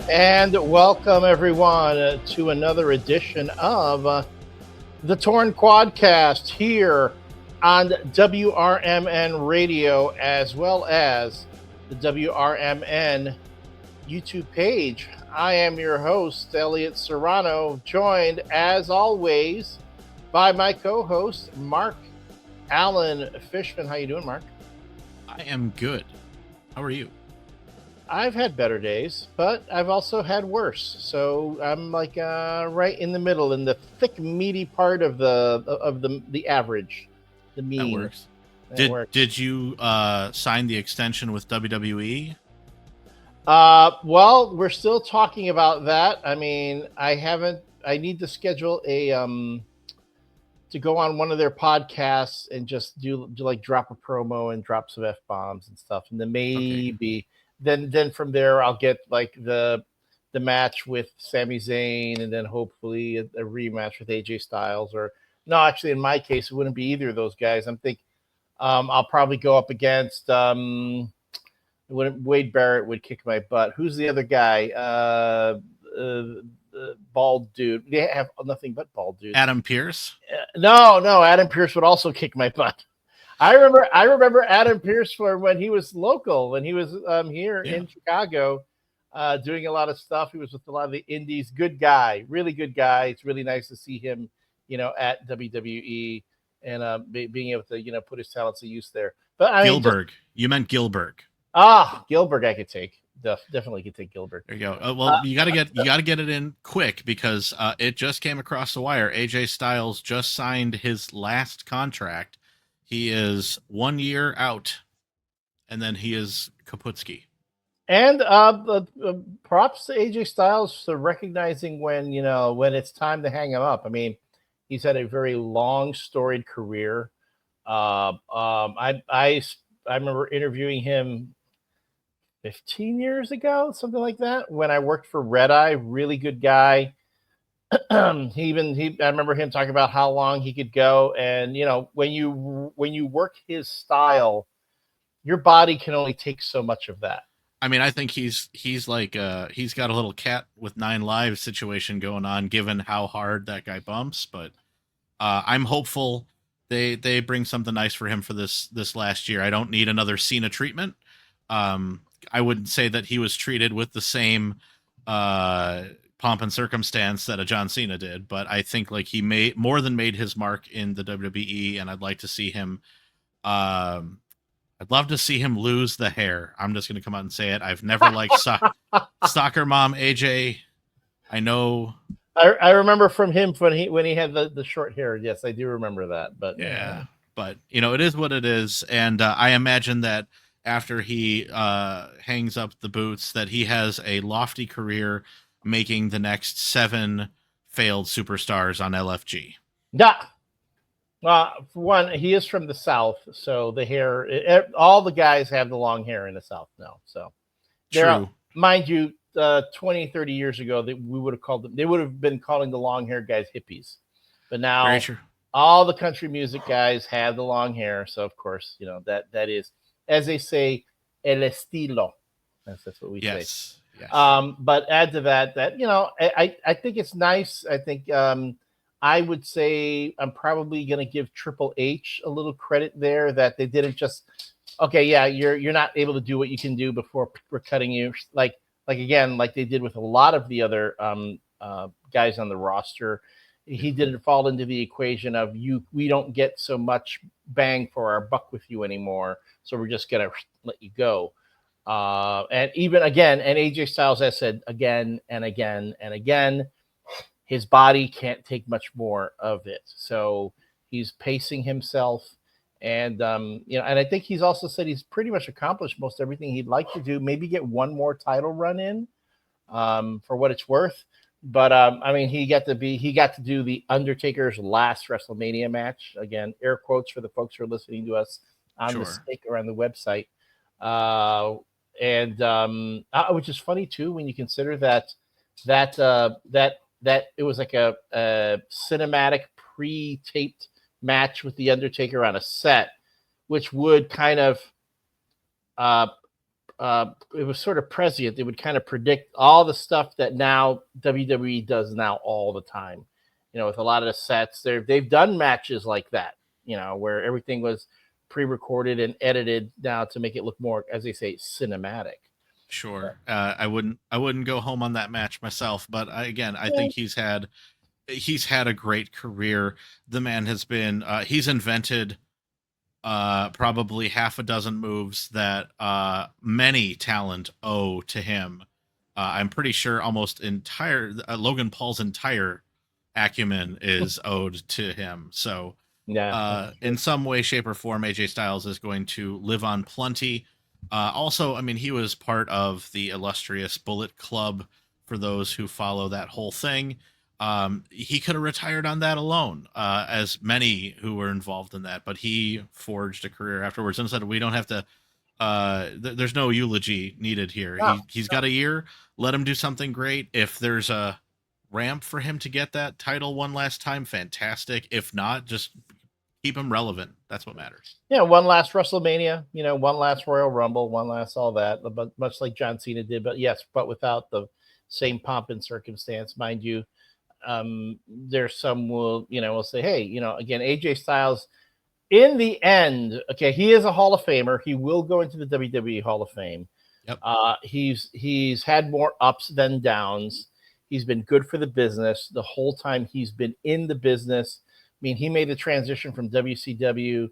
And welcome everyone to another edition of the Torn Quadcast here on WRMN Radio, as well as the WRMN YouTube page. I am your host, Elliott Serrano, joined as always by my co-host, Mark Allen Fishman. How you doing, Mark? I am good. How are you? I've had better days, but I've also had worse. So I'm like right in the middle, in the thick, meaty part of the average, the mean. That works. Did you sign the extension with WWE? Well, we're still talking about that. I mean, I haven't. I need to schedule a to go on one of their podcasts and just do like drop a promo and drop some F-bombs and stuff, and then maybe. Okay. Then from there I'll get like the match with Sami Zayn, and then hopefully a rematch with AJ Styles. Or no, actually in my case it wouldn't be either of those guys. I'm thinking I'll probably go up against Wade Barrett would kick my butt. Who's the other guy? Bald dude. They have nothing but bald dudes. Adam Pearce? No, Adam Pearce would also kick my butt. I remember Adam Pearce for when he was local, when he was here in Chicago, doing a lot of stuff. He was with a lot of the indies. Good guy, really good guy. It's really nice to see him, at WWE and being able to, put his talents to use there. But I mean, Gilbert. You meant Gilbert. Gilbert, I could take. Definitely could take Gilbert. There you go. Well, you gotta get it in quick because it just came across the wire. AJ Styles just signed his last contract. He is 1 year out, and then he is Kaputski. And props to AJ Styles for recognizing when it's time to hang him up. I mean, he's had a very long, storied career. I remember interviewing him 15 years ago, something like that, when I worked for Red Eye. Really good guy. I remember him talking about how long he could go, and when you work his style, your body can only take so much of that. I mean, I think he's like he's got a little cat with 9 lives situation going on, given how hard that guy bumps. But I'm hopeful they bring something nice for him for this last year. I don't need another Cena treatment. I wouldn't say that he was treated with the same pomp and circumstance that a John Cena did, but I think like he more than made his mark in the WWE, and I'd like to see him. I'd love to see him lose the hair. I'm just going to come out and say it. I've never liked soccer mom AJ. I know. I remember from him when he had the short hair. Yes, I do remember that. But yeah, but it is what it is, and I imagine that after he hangs up the boots, that he has a lofty career making the next 7 failed superstars on LFG. Yeah. For one, he is from the South, so the hair, all the guys have the long hair in the South now. So, true. Mind you, 20, 30 years ago, they would have been calling the long hair guys hippies. But now, all the country music guys have the long hair. So, of course, that is, as they say, el estilo. That's what we say. Yes. But add to that I think it's nice. I think I would say I'm probably going to give Triple H a little credit there, that they didn't just, okay, yeah, you're not able to do what you can do before we're cutting you, like again, like they did with a lot of the other guys on the roster. He didn't fall into the equation of we don't get so much bang for our buck with you anymore, so we're just going to let you go. And even again, and AJ Styles has said again and again and again, his body can't take much more of it. So he's pacing himself. And, and I think he's also said he's pretty much accomplished most everything he'd like to do. Maybe get one more title run in for what it's worth. But, I mean, he got to do the Undertaker's last WrestleMania match. Again, air quotes for the folks who are listening to us on the stake or on the website. Which is funny too, when you consider that it was like a cinematic pre-taped match with the Undertaker on a set, which would kind of it was sort of prescient. It would kind of predict all the stuff that now WWE does now all the time. With a lot of the sets, they've done matches like that. Where everything was pre-recorded and edited now to make it look more, as they say, cinematic. Sure. I wouldn't go home on that match myself, but I think he's had a great career. The man has been he's invented probably half a dozen moves that many talent owe to him. I'm pretty sure almost entire Logan Paul's entire acumen is owed to him. So in some way, shape, or form, AJ Styles is going to live on plenty. Also, I mean, he was part of the illustrious Bullet Club. For those who follow that whole thing, he could have retired on that alone, as many who were involved in that. But he forged a career afterwards and said, "We don't have to. There's no eulogy needed here. He's got a year. Let him do something great. If there's a ramp for him to get that title one last time, fantastic. If not, just keep him relevant. That's what matters." Yeah, one last WrestleMania, one last Royal Rumble, one last all that, but much like John Cena did, but without the same pomp and circumstance, mind you. There's some will say, hey, again, AJ Styles, in the end, okay, he is a Hall of Famer. He will go into the WWE Hall of Fame. Yep. He's had more ups than downs. He's been good for the business the whole time he's been in the business. I mean, he made the transition from WCW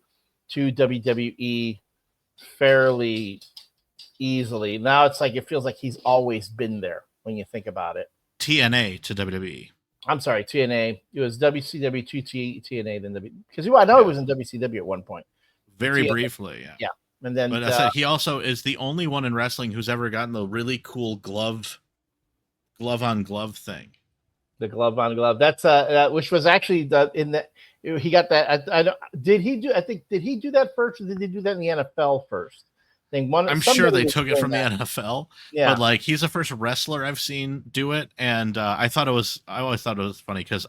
to WWE fairly easily. Now it's like it feels like he's always been there when you think about it. TNA to WWE. I'm sorry, TNA. It was WCW to TNA, then WWE. Because I know he was in WCW at one point. Very TNA. briefly, yeah. Yeah. And then, but I said he also is the only one in wrestling who's ever gotten the really cool glove on glove thing. The glove on glove. That's which was actually he got that. Did he do that first, or did they do that in the NFL first? I'm sure they took it from the NFL, but like he's the first wrestler I've seen do it, and I always thought it was funny because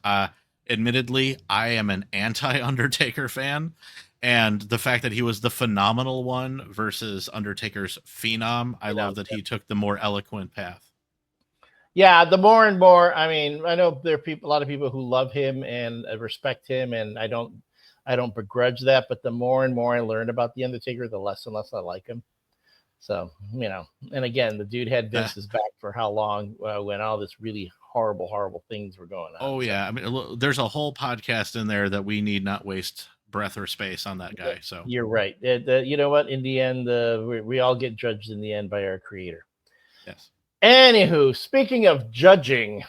admittedly I am an anti-Undertaker fan, and the fact that he was the phenomenal one versus Undertaker's phenom, I love that he took the more eloquent path. Yeah, the more and more, I mean, I know there are a lot of people who love him and respect him, and I don't begrudge that. But the more and more I learn about the Undertaker, the less and less I like him. So and again, the dude had Vince's back for how long when all this really horrible things were going on. Oh yeah, I mean, there's a whole podcast in there that we need not waste breath or space on that guy. So you're right. You know what? In the end, we all get judged in the end by our Creator. Yes. Anywho, speaking of judging,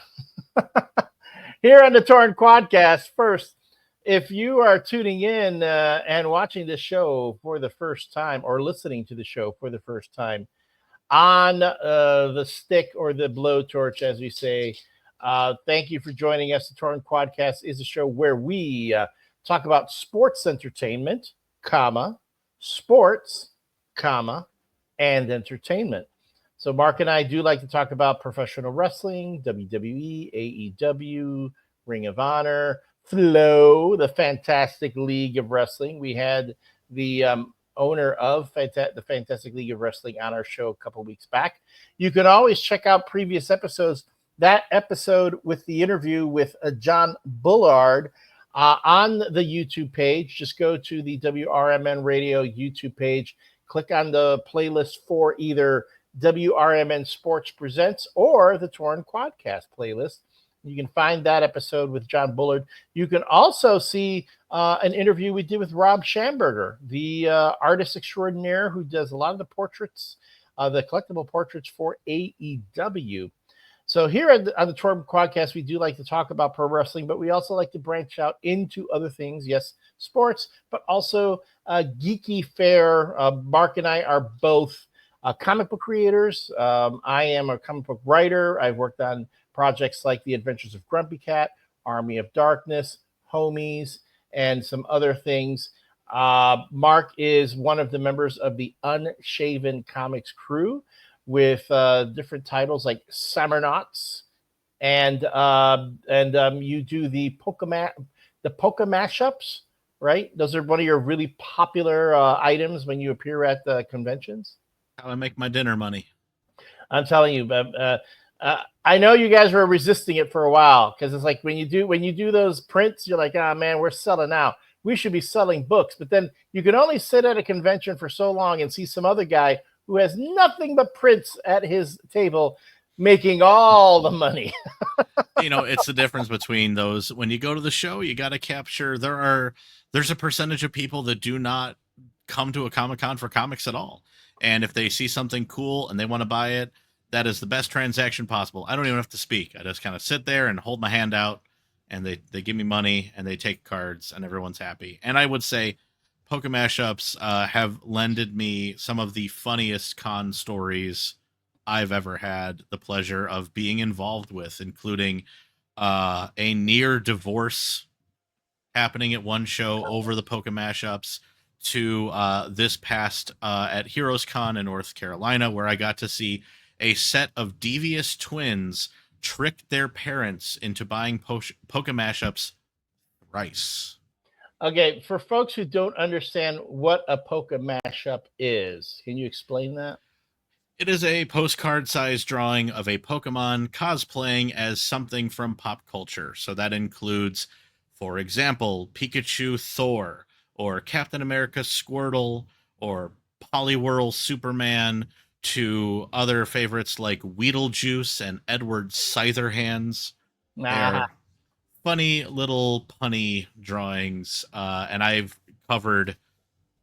here on the Torn Quadcast, first, if you are tuning in and watching this show for the first time or listening to the show for the first time on the stick or the blowtorch, as we say, thank you for joining us. The Torn Quadcast is a show where we talk about sports entertainment, sports, and entertainment. So Mark and I do like to talk about professional wrestling, WWE, AEW, Ring of Honor, Flow, the Fantastic League of Wrestling. We had the owner of the Fantastic League of Wrestling on our show a couple weeks back. You can always check out previous episodes. That episode with the interview with John Bullard on the YouTube page. Just go to the WRMN Radio YouTube page. Click on the playlist for either WRMN Sports Presents or the Torn Quadcast playlist. You can find that episode with John Bullard. You can also see an interview we did with Rob Schamberger, the artist extraordinaire who does a lot of the portraits, the collectible portraits for AEW. So here on the Torn Quadcast, we do like to talk about pro wrestling, but we also like to branch out into other things. Yes, sports, but also geeky fare. Mark and I are both comic book creators. I am a comic book writer. I've worked on projects like The Adventures of Grumpy Cat, Army of Darkness, Homies, and some other things. Mark is one of the members of the Unshaven Comics crew with different titles like Summernauts, and you do the Poke mashups, right? Those are one of your really popular items when you appear at the conventions. How I make my dinner money. I'm telling you, I know you guys were resisting it for a while because it's like when you do those prints, you're like, ah, man, we're selling out. We should be selling books, but then you can only sit at a convention for so long and see some other guy who has nothing but prints at his table making all the money. It's the difference between those. When you go to the show, you got to capture. There's a percentage of people that do not come to a Comic-Con for comics at all. And if they see something cool and they want to buy it, that is the best transaction possible. I don't even have to speak. I just kind of sit there and hold my hand out, and they give me money and they take cards and everyone's happy. And I would say Poke Mashups have lended me some of the funniest con stories I've ever had the pleasure of being involved with, including a near divorce happening at one show over the Poke Mashups, to this past at Heroes Con in North Carolina, where I got to see a set of devious twins trick their parents into buying Poke Mashups thrice. Okay, for folks who don't understand what a Poke Mashup is, can you explain that? It is a postcard-sized drawing of a Pokemon cosplaying as something from pop culture. So that includes, for example, Pikachu Thor, or Captain America Squirtle, or Poliwhirl Superman, to other favorites like Weedlejuice and Edward Scytherhands. They're funny little punny drawings, and I've covered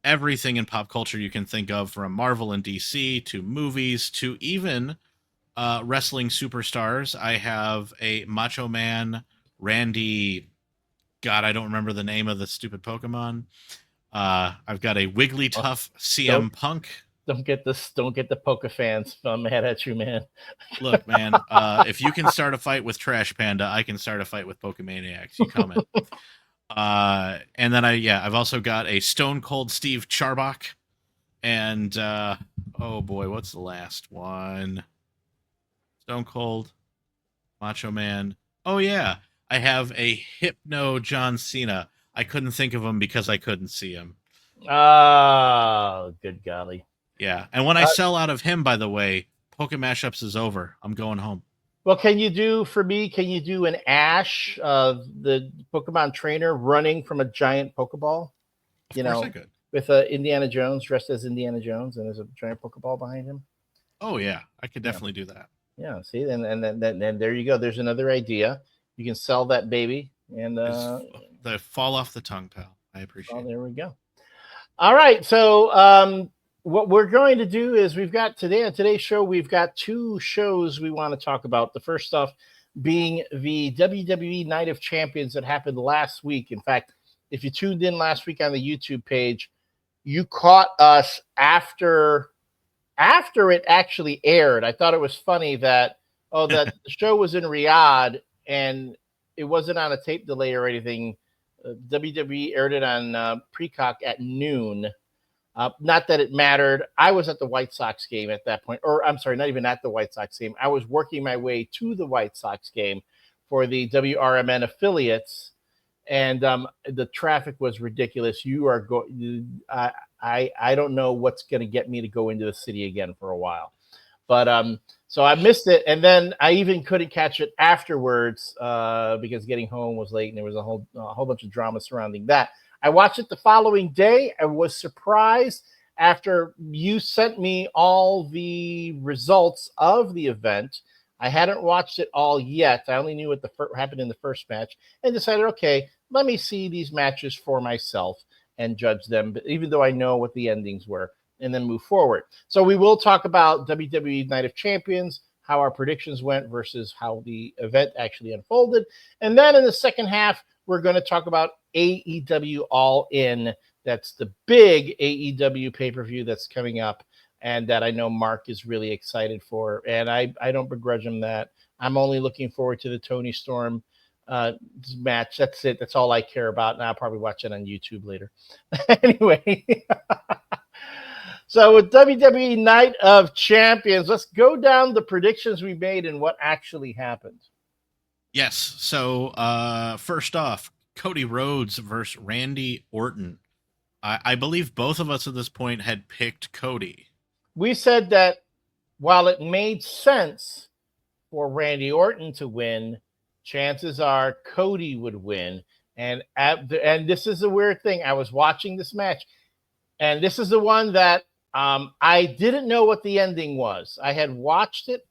everything in pop culture you can think of, from Marvel and DC to movies to even wrestling superstars. I have a Macho Man Randy. God, I don't remember the name of the stupid Pokemon. I've got a Wigglytuff CM Punk. Don't get the Poke fans mad at you, man. Look, man, if you can start a fight with Trash Panda, I can start a fight with Pokemaniacs. You comment. And then I've also got a Stone Cold Steve Charbach, and oh boy, what's the last one? Stone Cold, Macho Man. Oh yeah, I have a Hypno John Cena. I couldn't think of him because I couldn't see him. Oh, good golly. Yeah, and when I sell out of him, by the way, Poke Mashups is over. I'm going home. Well, can you do an Ash, the Pokemon trainer, running from a giant Pokeball? Of course I could. With Indiana Jones, dressed as Indiana Jones, and there's a giant Pokeball behind him. Oh yeah, I could definitely do that. Yeah, see, and then there you go. There's another idea. You can sell that baby, and the fall off the tongue, pal. I appreciate it. There we go. All right, so what we're going to do is we've got on today's show, we've got two shows we want to talk about. The first stuff being the WWE Night of Champions that happened last week. In fact, if you tuned in last week on the YouTube page, you caught us after it actually aired. I thought it was funny that the show was in Riyadh and it wasn't on a tape delay or anything. WWE aired it on Peacock at noon. Not that it mattered. I was at the White Sox game at that point, or I'm sorry, not even at the White Sox game. I was working my way to the White Sox game for the WRMN affiliates, and the traffic was ridiculous. I don't know what's going to get me to go into the city again for a while, but so I missed it, and then I even couldn't catch it afterwards because getting home was late, and there was a whole bunch of drama surrounding that. I watched it the following day. I was surprised after you sent me all the results of the event. I hadn't watched it all yet. I only knew what happened in the first match and decided, okay, let me see these matches for myself and judge them, even though I know what the endings were, and then move forward. So we will talk about WWE Night of Champions, how our predictions went versus how the event actually unfolded. And then in the second half, we're going to talk about AEW All In. That's the big AEW pay-per-view that's coming up and that I know Mark is really excited for. And I don't begrudge him that. I'm only looking forward to the Tony Storm match. That's it. That's all I care about. And I'll probably watch it on YouTube later. Anyway. So with WWE Night of Champions, let's go down the predictions we made and what actually happened. Yes. So first off, Cody Rhodes versus Randy Orton. I believe both of us at this point had picked Cody. we said that while it made sense for Randy Orton to win, chances are Cody would win. And this is a weird thing. I was watching this match, and this is the one that I didn't know what the ending was. I had watched it,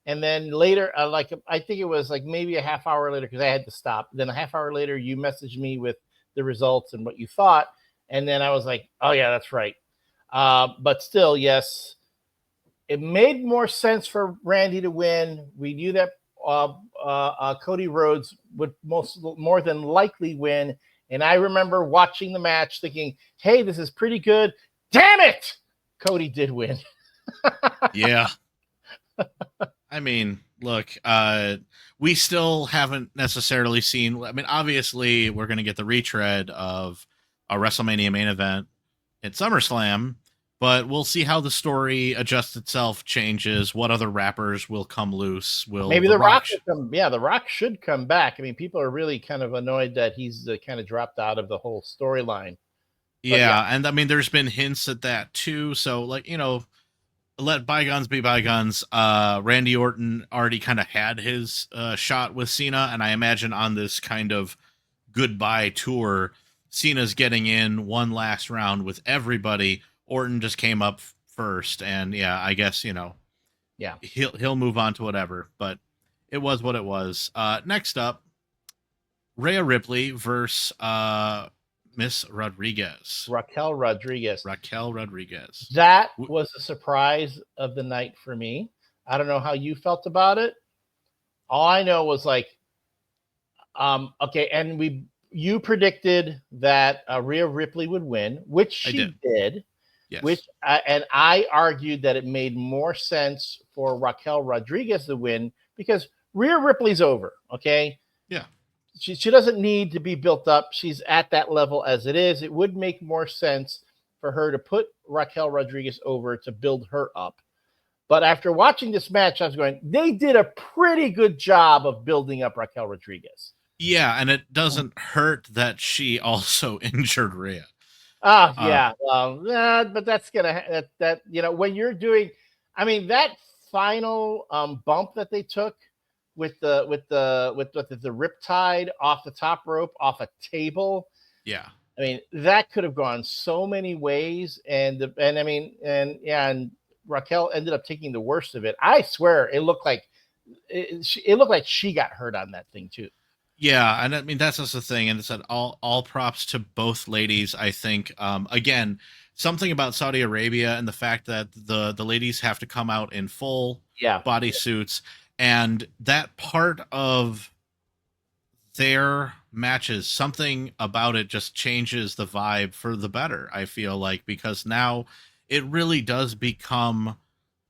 and then later, I think it was like maybe a half hour later because I had to stop. Then a half hour later, you messaged me with the results and what you thought, and then I was like, "Oh yeah, that's right." But still, yes, it made more sense for Randy to win. We knew that Cody Rhodes would more than likely win. And I remember watching the match thinking, hey, this is pretty good. Damn it! Cody did win. Yeah. I mean, look, we still haven't necessarily seen. I mean, obviously, we're going to get the retread of a WrestleMania main event at SummerSlam, but we'll see how the story adjusts itself, changes. What other rappers will come loose? Will maybe The Rock should come? Yeah, The Rock should come back. I mean, people are really kind of annoyed that he's kind of dropped out of the whole storyline. Yeah, and I mean, there's been hints at that too. So, like, let bygones be bygones. Randy Orton already kind of had his shot with Cena, and I imagine on this kind of goodbye tour, Cena's getting in one last round with everybody. Orton just came up first, and yeah, I guess yeah, he'll move on to whatever. But it was what it was. Next up, Rhea Ripley versus Miss Rodriguez. Raquel Rodriguez. That was a surprise of the night for me. I don't know how you felt about it. All I know was like, okay, and you predicted that Rhea Ripley would win, which she did. Yes. And I argued that it made more sense for Raquel Rodriguez to win because Rhea Ripley's over. Okay. Yeah. She doesn't need to be built up. She's at that level as it is. It would make more sense for her to put Raquel Rodriguez over to build her up. But after watching this match, I was going, they did a pretty good job of building up Raquel Rodriguez. Yeah, and it doesn't hurt that she also injured Rhea. Yeah. But that's gonna that when you're doing, I mean, that final bump that they took with the riptide off the top rope off a table. Yeah. I mean, that could have gone so many ways, and Raquel ended up taking the worst of it. I swear, it looked like she got hurt on that thing too. Yeah, and I mean that's just the thing, and it's all props to both ladies. I think again, something about Saudi Arabia and the fact that the ladies have to come out in full bodysuits, and that part of their matches, something about it just changes the vibe for the better. I feel like, because now it really does become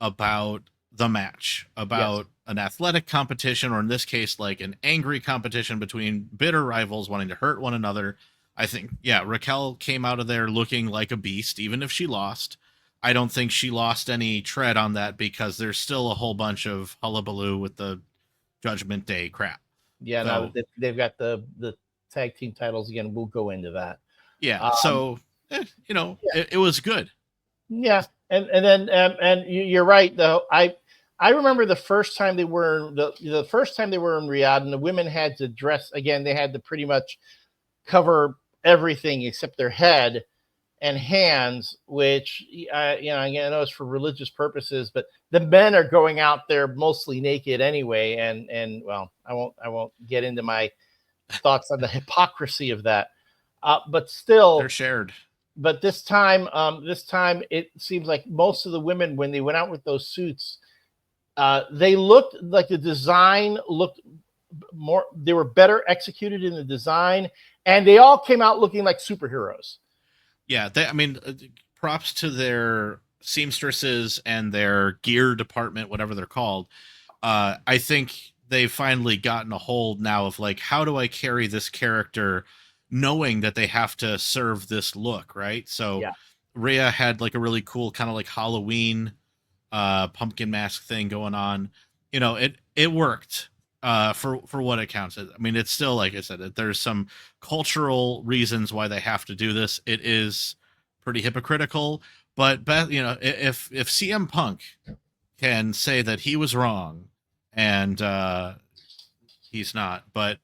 about the match, about an athletic competition, or in this case, like an angry competition between bitter rivals wanting to hurt one another. I think, Raquel came out of there looking like a beast, even if she lost. I don't think she lost any tread on that because there's still a whole bunch of hullabaloo with the Judgment Day crap. Yeah, so, no, they've got the tag team titles again. We'll go into that. Yeah, it was good. Yeah, and then you're right though. I remember the first time they were the first time they were in Riyadh, and the women had to dress again. They had to pretty much cover everything except their head and hands, which again, I know it's for religious purposes, but the men are going out there mostly naked anyway. And well, I won't get into my thoughts on the hypocrisy of that, but still, they're shared. But this time it seems like most of the women, when they went out with those suits, they looked like the design looked more. They were better executed in the design, and they all came out looking like superheroes. Yeah, props to their seamstresses and their gear department, whatever they're called. I think they've finally gotten a hold now of like, how do I carry this character knowing that they have to serve this look, right? So Rhea had like a really cool kind of like Halloween pumpkin mask thing going on. It worked for what it counts. I mean, it's still, like I said, there's some cultural reasons why they have to do this. It is pretty hypocritical, But if CM Punk can say that he was wrong, and he's not, but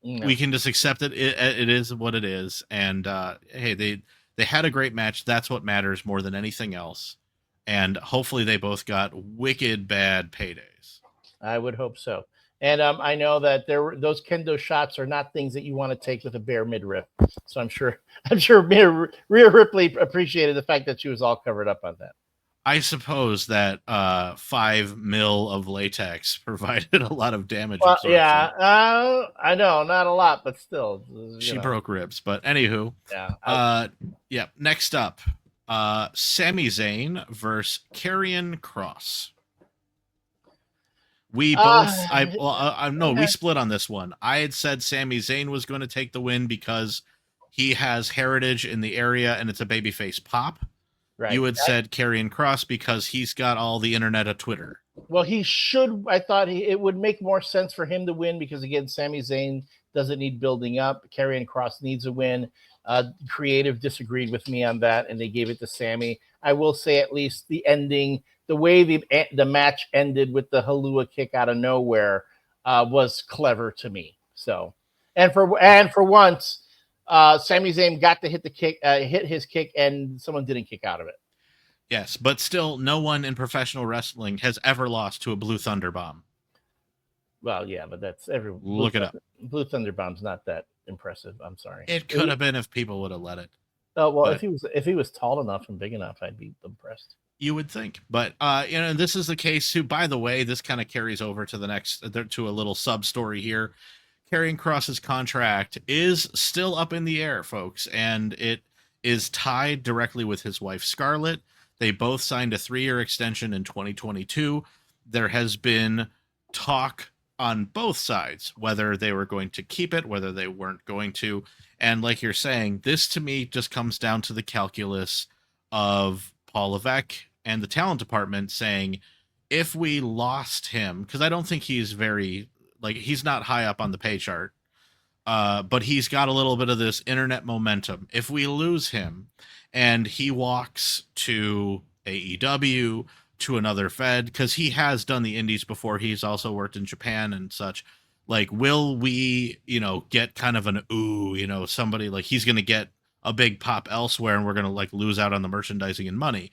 we can just accept it. It is what it is. And hey, they had a great match. That's what matters more than anything else. And hopefully they both got wicked bad paydays. I would hope so. And I know that those kendo shots are not things that you want to take with a bare midriff. So I'm sure Rhea Ripley appreciated the fact that she was all covered up on that. I suppose that 5 mil of latex provided a lot of damage. Well, yeah, I know, not a lot, but still. She broke ribs. But anywho, yeah. Next up, Sami Zayn versus Karrion Kross. We both, we split on this one. I had said Sami Zayn was going to take the win because he has heritage in the area and it's a babyface pop. Right. You had said Karrion Kross because he's got all the internet of Twitter. Well, he should. I thought it would make more sense for him to win because, again, Sami Zayn doesn't need building up. Karrion Kross needs a win. Creative disagreed with me on that, and they gave it to Sami. I will say at least the ending, the way the match ended with the Halua kick out of nowhere was clever to me. So, and for once, Sami Zayn got to hit his kick, and someone didn't kick out of it. Yes, but still, no one in professional wrestling has ever lost to a Blue Thunder Bomb. Well, yeah, but that's everyone. Look it up. Blue Thunder Bomb's not that impressive. I'm sorry. It could have been if people would have let it. Oh well, but if he was tall enough and big enough, I'd be impressed. You would think, but this is the case too. By the way, this kind of carries over to the next to a little sub story here. Karrion Kross's contract is still up in the air, folks, and it is tied directly with his wife Scarlett. They both signed a 3-year extension in 2022. There has been talk on both sides, whether they were going to keep it, whether they weren't going to. And like you're saying, this to me just comes down to the calculus of Paul Levesque and the talent department saying, if we lost him, because I don't think he's he's not high up on the pay chart, but he's got a little bit of this internet momentum. If we lose him and he walks to AEW, to another fed, because he has done the indies before. He's also worked in Japan and such. Like, will we, get kind of an somebody like he's going to get a big pop elsewhere and we're going to lose out on the merchandising and money.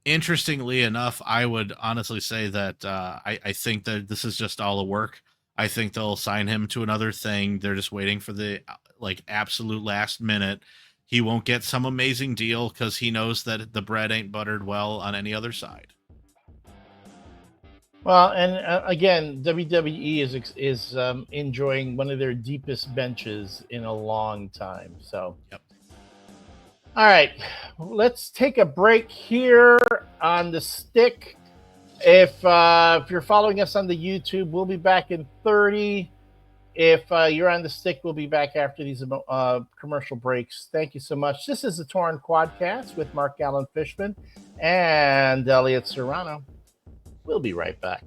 Interestingly enough, I would honestly say that I think that this is just all a work. I think they'll sign him to another thing. They're just waiting for the absolute last minute. He won't get some amazing deal because he knows that the bread ain't buttered well on any other side. Well, and again, WWE is enjoying one of their deepest benches in a long time. So, yep. All right, let's take a break here on the stick. If you're following us on the YouTube, we'll be back in 30. If you're on the stick, we'll be back after these commercial breaks. Thank you so much. This is the Torn Quadcast with Mark Allen Fishman and Elliott Serrano. We'll be right back.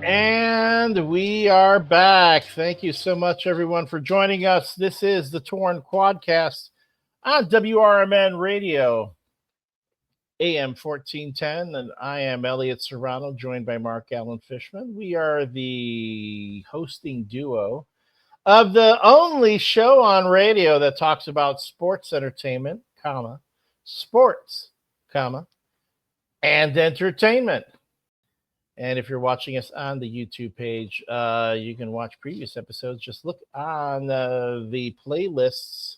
And we are back. Thank you so much, everyone, for joining us. This is the Torn Quadcast on WRMN Radio, AM 1410, and I am Elliott Serrano, joined by Mark Allen Fishman. We are the hosting duo of the only show on radio that talks about sports entertainment, sports, and entertainment. And if you're watching us on the YouTube page, you can watch previous episodes. Just look on the playlists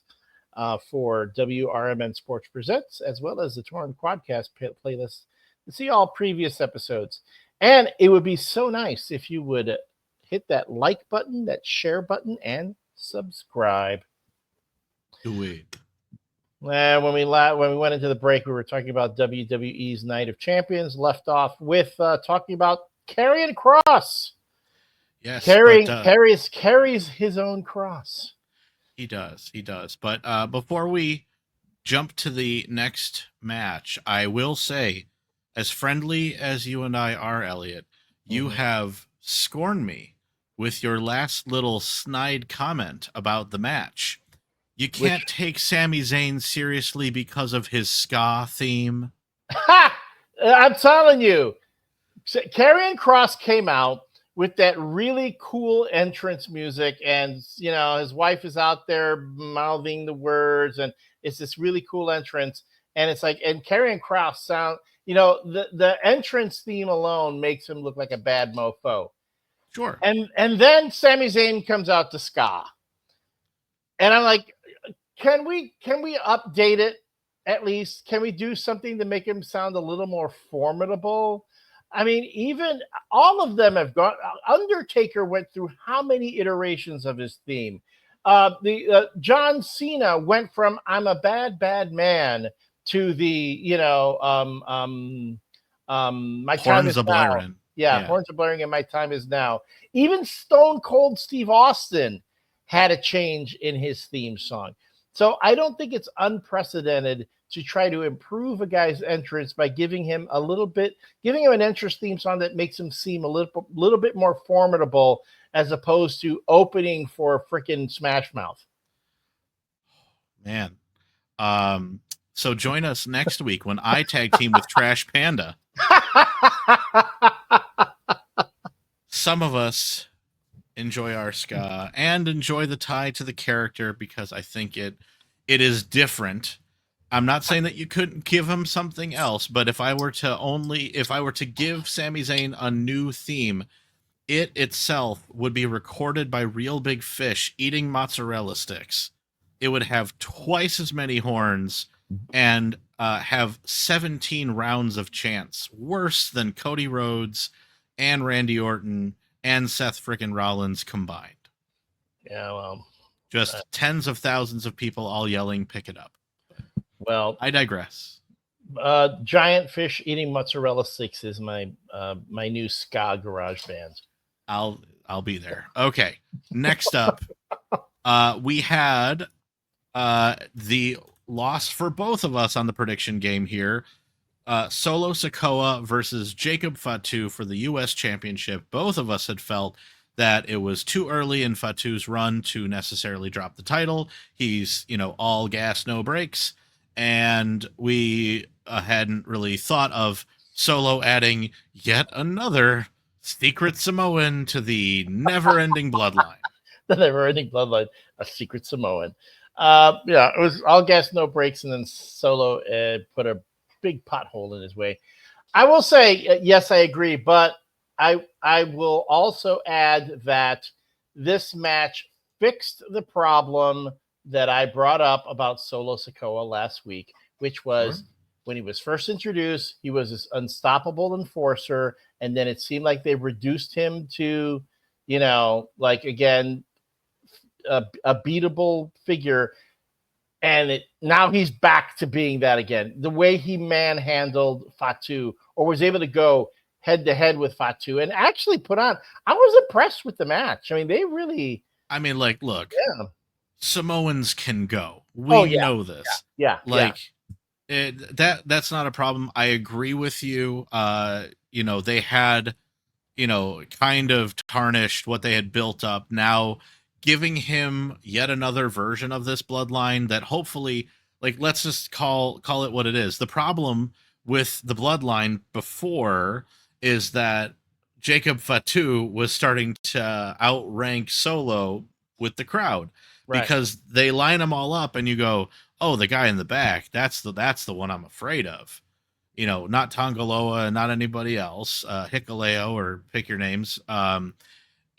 for WRMN Sports Presents, as well as the Torn Quadcast playlist to see all previous episodes. And it would be so nice if you would hit that like button, that share button, and subscribe. Do it. When we went into the break, we were talking about WWE's Night of Champions. Left off with talking about Karrion Kross. Yes, Carries his own cross. He does. But before we jump to the next match, I will say, as friendly as you and I are, Elliot, you have scorned me with your last little snide comment about the match. You can't take Sami Zayn seriously because of his ska theme. Ha! I'm telling you, Karrion Kross came out with that really cool entrance music, and his wife is out there mouthing the words, and it's this really cool entrance. And it's like, and Karrion Kross sound, the entrance theme alone makes him look like a bad mofo. Sure. And then Sami Zayn comes out to ska, and I'm like, can we update it at least? Can we do something to make him sound a little more formidable? I mean, even all of them have gone. Undertaker went through how many iterations of his theme? John Cena went from "I'm a bad, bad man" to the my time is now. Yeah, horns are blaring and my time is now. Even Stone Cold Steve Austin had a change in his theme song. So I don't think it's unprecedented to try to improve a guy's entrance by giving him an entrance theme song that makes him seem a little bit more formidable, as opposed to opening for freaking Smash Mouth. Man. So join us next week when I tag team with Trash Panda. Some of us enjoy our ska and enjoy the tie to the character because I think it is different. I'm not saying that you couldn't give him something else, but if I were to give Sami Zayn a new theme, it itself would be recorded by Real Big Fish eating mozzarella sticks. It would have twice as many horns and have 17 rounds of chants, worse than Cody Rhodes and Randy Orton and Seth frickin' Rollins combined. Yeah, well, just tens of thousands of people all yelling, "Pick it up." Well, I digress. Giant Fish eating mozzarella sticks is my new ska garage band. I'll be there. Okay. Next up, we had the loss for both of us on the prediction game here. Solo Sikoa versus Jacob Fatu for the U.S. Championship. Both of us had felt that it was too early in Fatu's run to necessarily drop the title. He's, all gas, no brakes. And we hadn't really thought of Solo adding yet another secret Samoan to the never-ending bloodline. The never-ending bloodline, a secret Samoan. It was all gas, no brakes, and then Solo put a big pothole in his way. I will say, yes, I agree, but I will also add that this match fixed the problem that I brought up about Solo Sikoa last week, which was when he was first introduced, he was this unstoppable enforcer, and then it seemed like they reduced him to, again, a beatable figure. And now he's back to being that again. The way he manhandled Fatu, or was able to go head to head with Fatu and actually put on. I was impressed with the match. I mean, they really. I mean, look, Samoans can go. We know this. Yeah. That's not a problem. I agree with you. They had, kind of tarnished what they had built up. Now, giving him yet another version of this bloodline that hopefully, let's just call it what it is. The problem with the bloodline before is that Jacob Fatu was starting to outrank Solo with the crowd, because they line them all up and you go, oh, the guy in the back, that's the one I'm afraid of. Not Tongaloa, not anybody else, Hikuleo, or pick your names.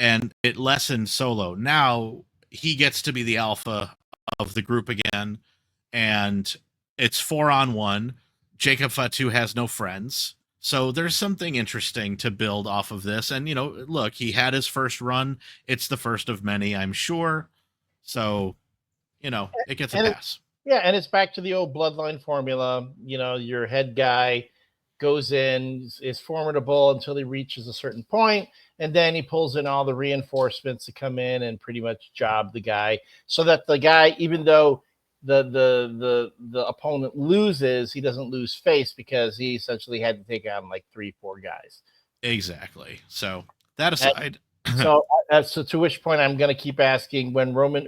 And it lessened Solo. Now he gets to be the alpha of the group again, and it's 4-on-1. Jacob Fatu has no friends. So there's something interesting to build off of this. And, look, he had his first run. It's the first of many, I'm sure. So, it gets a And pass. yeah, and it's back to the old bloodline formula. Your head guy goes in, is formidable until he reaches a certain point, and then he pulls in all the reinforcements to come in and pretty much job the guy, so that the guy, even though the opponent loses, he doesn't lose face because he essentially had to take on like 3-4 guys. Exactly. So that And aside, so to which point I'm going to keep asking,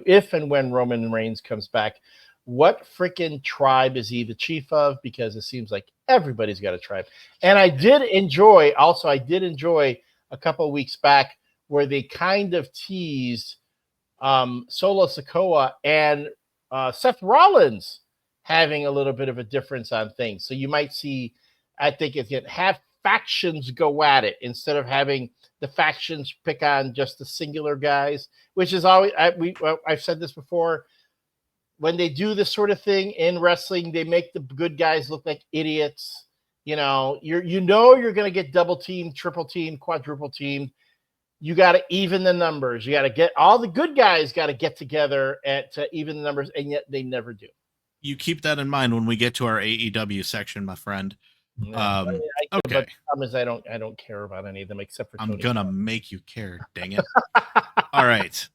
if and when Roman Reigns comes back, what freaking tribe is he the chief of? Because it seems like everybody's got a tribe. And I did enjoy a couple of weeks back where they kind of teased Solo Sikoa and Seth Rollins having a little bit of a difference on things. So you might see, I think it's going to have factions go at it instead of having the factions pick on just the singular guys, which is always, I've said this before. When they do this sort of thing in wrestling, they make the good guys look like idiots. You're going to get double teamed, triple teamed, quadruple teamed. You got to even the numbers. You got to get all the good guys got to get together to even the numbers, and yet they never do. You keep that in mind when we get to our AEW section, my friend. Yeah, okay. But the problem is I don't care about any of them except for Tony. I'm gonna make you care, dang it. All right.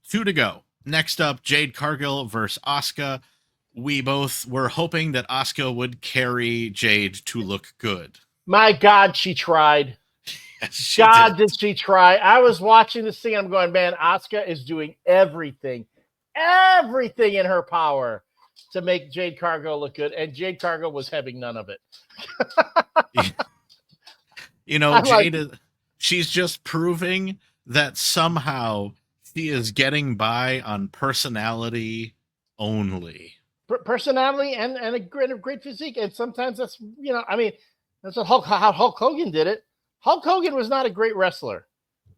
2 to go. Next up, Jade Cargill versus Asuka. We both were hoping that Asuka would carry Jade to look good. My God, she tried. Yes, did she try? I was watching this thing and I'm going, man, Asuka is doing everything in her power to make Jade Cargill look good, and Jade Cargill was having none of it. Jade she's just proving that somehow she is getting by on personality only. Personality and a great physique. And sometimes that's, that's how Hulk Hogan did it. Hulk Hogan was not a great wrestler.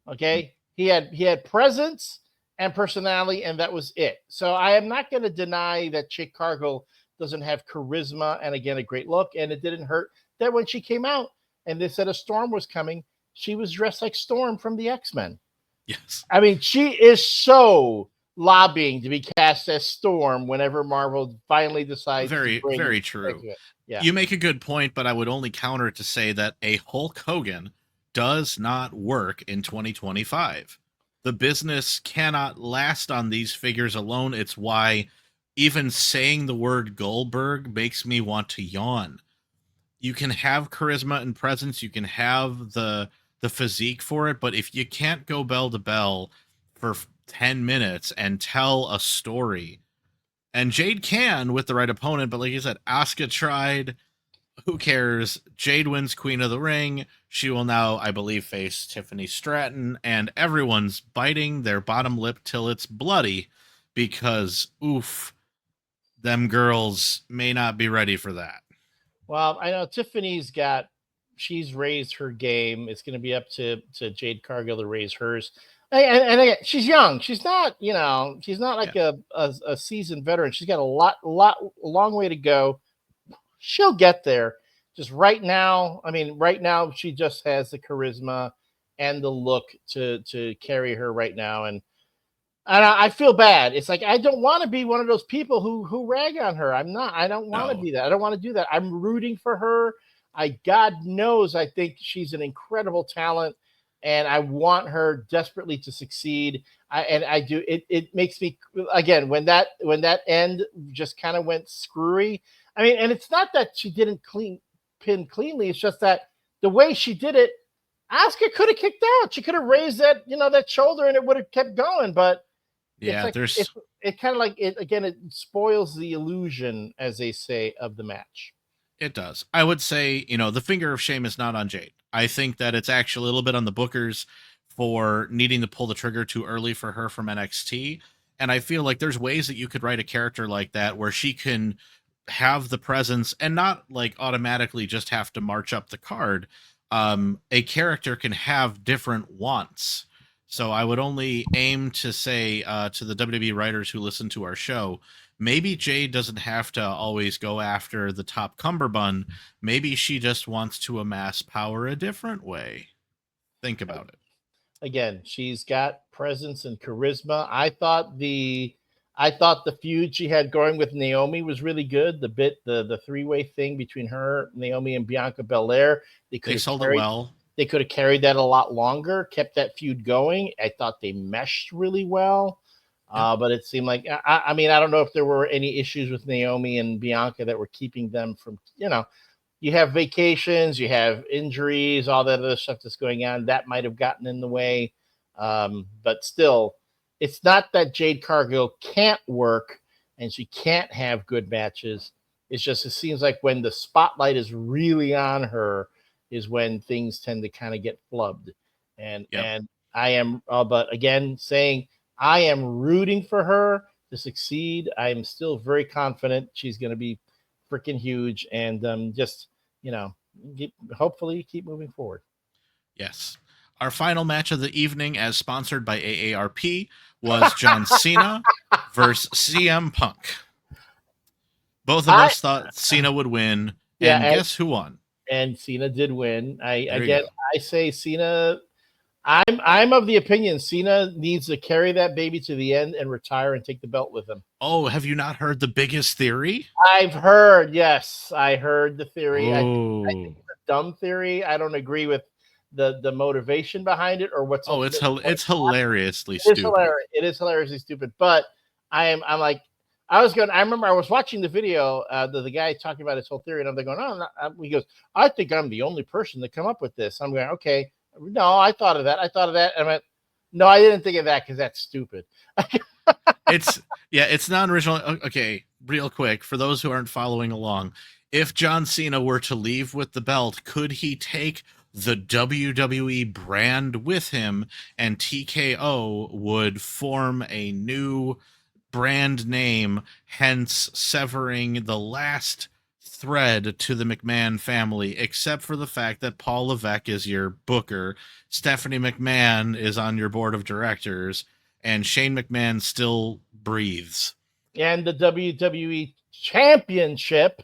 Okay. He had presence and personality, and that was it. So I am not going to deny that Jade Cargill doesn't have charisma and, again, a great look. And it didn't hurt that when she came out and they said a Storm was coming, she was dressed like Storm from the X-Men. Yes. I mean, she is so lobbying to be cast as Storm whenever Marvel finally decides. Very, very true. Yeah. You make a good point, but I would only counter to say that a Hulk Hogan does not work in 2025. The business cannot last on these figures alone. It's why even saying the word Goldberg makes me want to yawn. You can have charisma and presence. You can have the physique for it. But if you can't go bell to bell for 10 minutes and tell a story, and Jade can with the right opponent, but like you said, Asuka tried. Who cares? Jade wins Queen of the Ring. She will now, I believe, face Tiffany Stratton, and everyone's biting their bottom lip till it's bloody because, oof, them girls may not be ready for that. Well, I know she's raised her game. It's going to be up to Jade Cargill to raise hers. And again, she's young. She's not, she's not like a seasoned veteran. She's got a long way to go. She'll get there. Just right now, she just has the charisma and the look to carry her right now. And I feel bad. It's like, I don't want to be one of those people who rag on her. I don't want to be that. I don't want to do that. I'm rooting for her. God knows, I think she's an incredible talent, and I want her desperately to succeed. I do. It makes me, again, when that end just kind of went screwy. I mean, and it's not that she didn't pin cleanly. It's just that the way she did it, Asuka could have kicked out. She could have raised that shoulder and it would have kept going. But yeah, it kind of like it again. It spoils the illusion, as they say, of the match. It does. I would say, the finger of shame is not on Jade. I think that it's actually a little bit on the bookers for needing to pull the trigger too early for her from NXT. And I feel like there's ways that you could write a character like that where she can have the presence and not like automatically just have to march up the card. A character can have different wants. So I would only aim to say to the WWE writers who listen to our show, maybe Jade doesn't have to always go after the top cummerbund. Maybe she just wants to amass power a different way. Think about it. Again, she's got presence and charisma. I thought the feud she had going with Naomi was really good. The three-way thing between her, Naomi, and Bianca Belair. They sold it well. They could have carried that a lot longer, kept that feud going. I thought they meshed really well. But it seemed like, I mean, I don't know if there were any issues with Naomi and Bianca that were keeping them from, you have vacations, you have injuries, all that other stuff that's going on. That might have gotten in the way. But still, it's not that Jade Cargill can't work and she can't have good matches. It's just, it seems like when the spotlight is really on her is when things tend to kind of get flubbed. And I am, but again, saying I am rooting for her to succeed. I am still very confident she's going to be freaking huge, and just hopefully keep moving forward. Yes. Our final match of the evening, as sponsored by AARP, was John Cena versus CM Punk. Both of us thought Cena would win, and guess who won? And Cena did win. I say Cena. I'm of the opinion Cena needs to carry that baby to the end and retire and take the belt with him. Oh, have you not heard the biggest theory? I've heard, yes. I heard the theory. I think it's a dumb theory. I don't agree with the motivation behind it or what's. Oh, it's hilariously stupid. It is hilariously stupid. But I'm like, I remember I was watching the video, the guy talking about his whole theory, and I'm going, he goes, I think I'm the only person to come up with this. I'm going, okay. No, I thought of that. And I went, no, I didn't think of that because that's stupid. It's non-original. Okay, real quick, for those who aren't following along, if John Cena were to leave with the belt, could he take the WWE brand with him, and TKO would form a new brand name, hence severing the last thread to the McMahon family, except for the fact that Paul Levesque is your booker, Stephanie McMahon is on your board of directors, and Shane McMahon still breathes. And the WWE Championship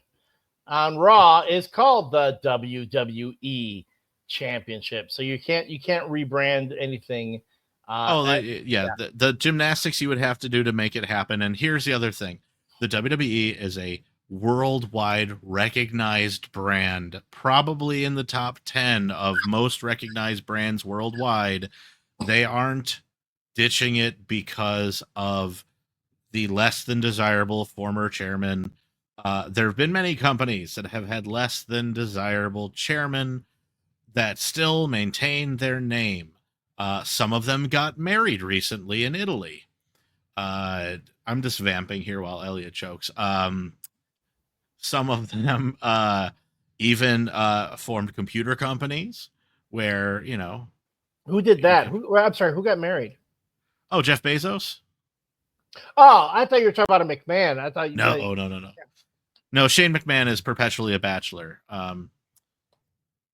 on Raw is called the WWE Championship. So you can't rebrand anything. The gymnastics you would have to do to make it happen. And here's the other thing. The WWE is a worldwide recognized brand, probably in the top 10 of most recognized brands worldwide. They aren't ditching it because of the less than desirable former chairman. There have been many companies that have had less than desirable chairmen that still maintain their name. Some of them got married recently in Italy. I'm just vamping here while Elliott chokes. Some of them even formed computer companies where, Who did that? I'm sorry, who got married? Oh, Jeff Bezos? Oh, I thought you were talking about a McMahon. I thought you No. No, Shane McMahon is perpetually a bachelor.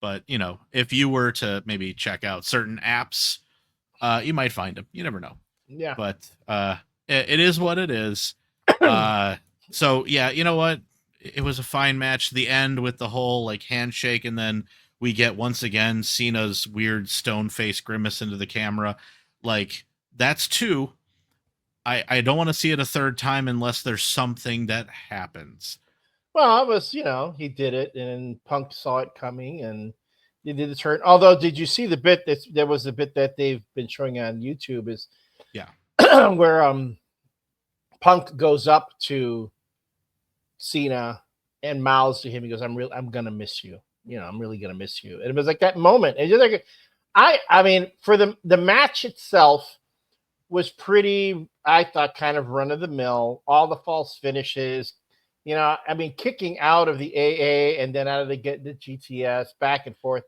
But, if you were to maybe check out certain apps, you might find him. You never know. Yeah. But it is what it is. So, yeah, you know what? It was a fine match. The end with the whole handshake, and then we get once again Cena's weird stone face grimace into the camera. That's two. I don't want to see it a third time unless there's something that happens. Well, it was, he did it, and Punk saw it coming, and he did the turn. Although, did you see the bit there was a bit that they've been showing on YouTube is where Punk goes up to Cena and mouths to him. He goes, I'm gonna miss you. I'm really gonna miss you. And it was like that moment. And just I mean, for the match itself was pretty, I thought, kind of run of the mill. All the false finishes, kicking out of the AA and then out of the GTS, back and forth,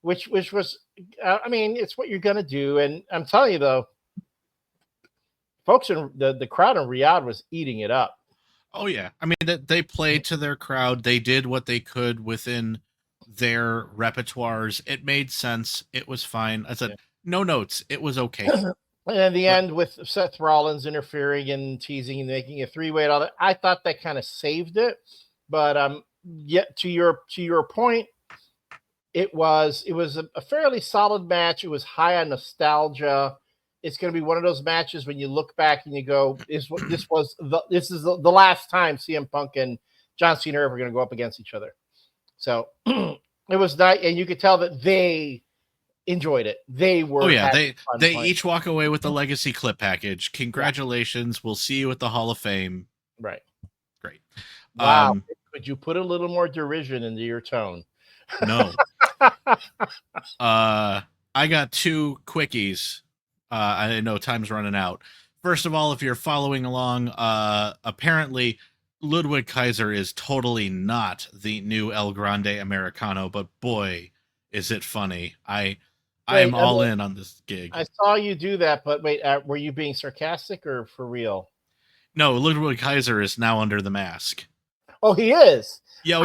which was, it's what you're gonna do. And I'm telling you though, folks in the crowd in Riyadh was eating it up. Oh yeah, they played to their crowd. They did what they could within their repertoires. It made sense. It was fine. I said no notes. It was okay. And in the end, with Seth Rollins interfering and teasing and making a three-way and all that, I thought that kind of saved it. But yet to your point, it was a fairly solid match. It was high on nostalgia. It's going to be one of those matches when you look back and you go, this is the last time CM Punk and John Cena are ever going to go up against each other. So it was nice, and you could tell that they enjoyed it. They were. Oh yeah, they each walk away with the legacy clip package. Congratulations. We'll see you at the Hall of Fame. Right. Great. Wow. Could you put a little more derision into your tone? No. I got two quickies. I know time's running out. First of all, if you're following along, apparently Ludwig Kaiser is totally not the new El Grande Americano, but boy, is it funny. I am all in on this gig. I saw you do that, but wait, were you being sarcastic or for real? No, Ludwig Kaiser is now under the mask. Oh, he is? Yeah,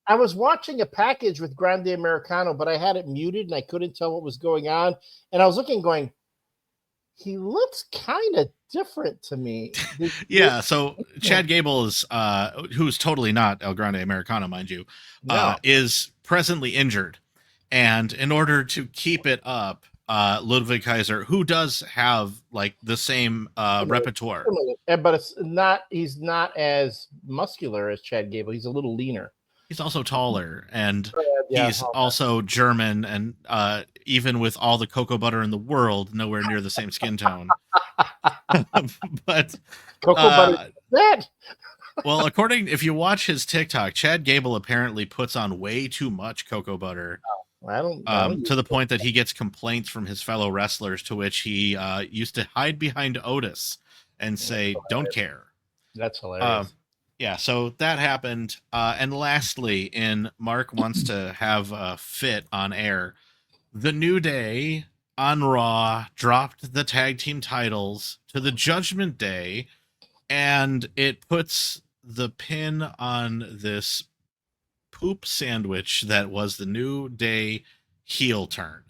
I was watching a package with Grande Americano, but I had it muted and I couldn't tell what was going on. And I was looking going, he looks kind of different to me. Yeah, so Chad Gable is, who's totally not El Grande Americano, mind you, is presently injured. And in order to keep it up, Ludwig Kaiser, who does have like the same repertoire, but he's not as muscular as Chad Gable. He's a little leaner. He's also taller, and he's also German, and even with all the cocoa butter in the world, nowhere near the same skin tone. But cocoa butter, that. Well, if you watch his TikTok, Chad Gable apparently puts on way too much cocoa butter. I don't to the point that he gets complaints from his fellow wrestlers, to which he used to hide behind Otis and say, "Don't care." That's hilarious. Yeah, so that happened. And lastly, Mark wants to have a fit on air, the New Day on Raw dropped the tag team titles to the Judgment Day, and it puts the pin on this poop sandwich that was the New Day heel turn.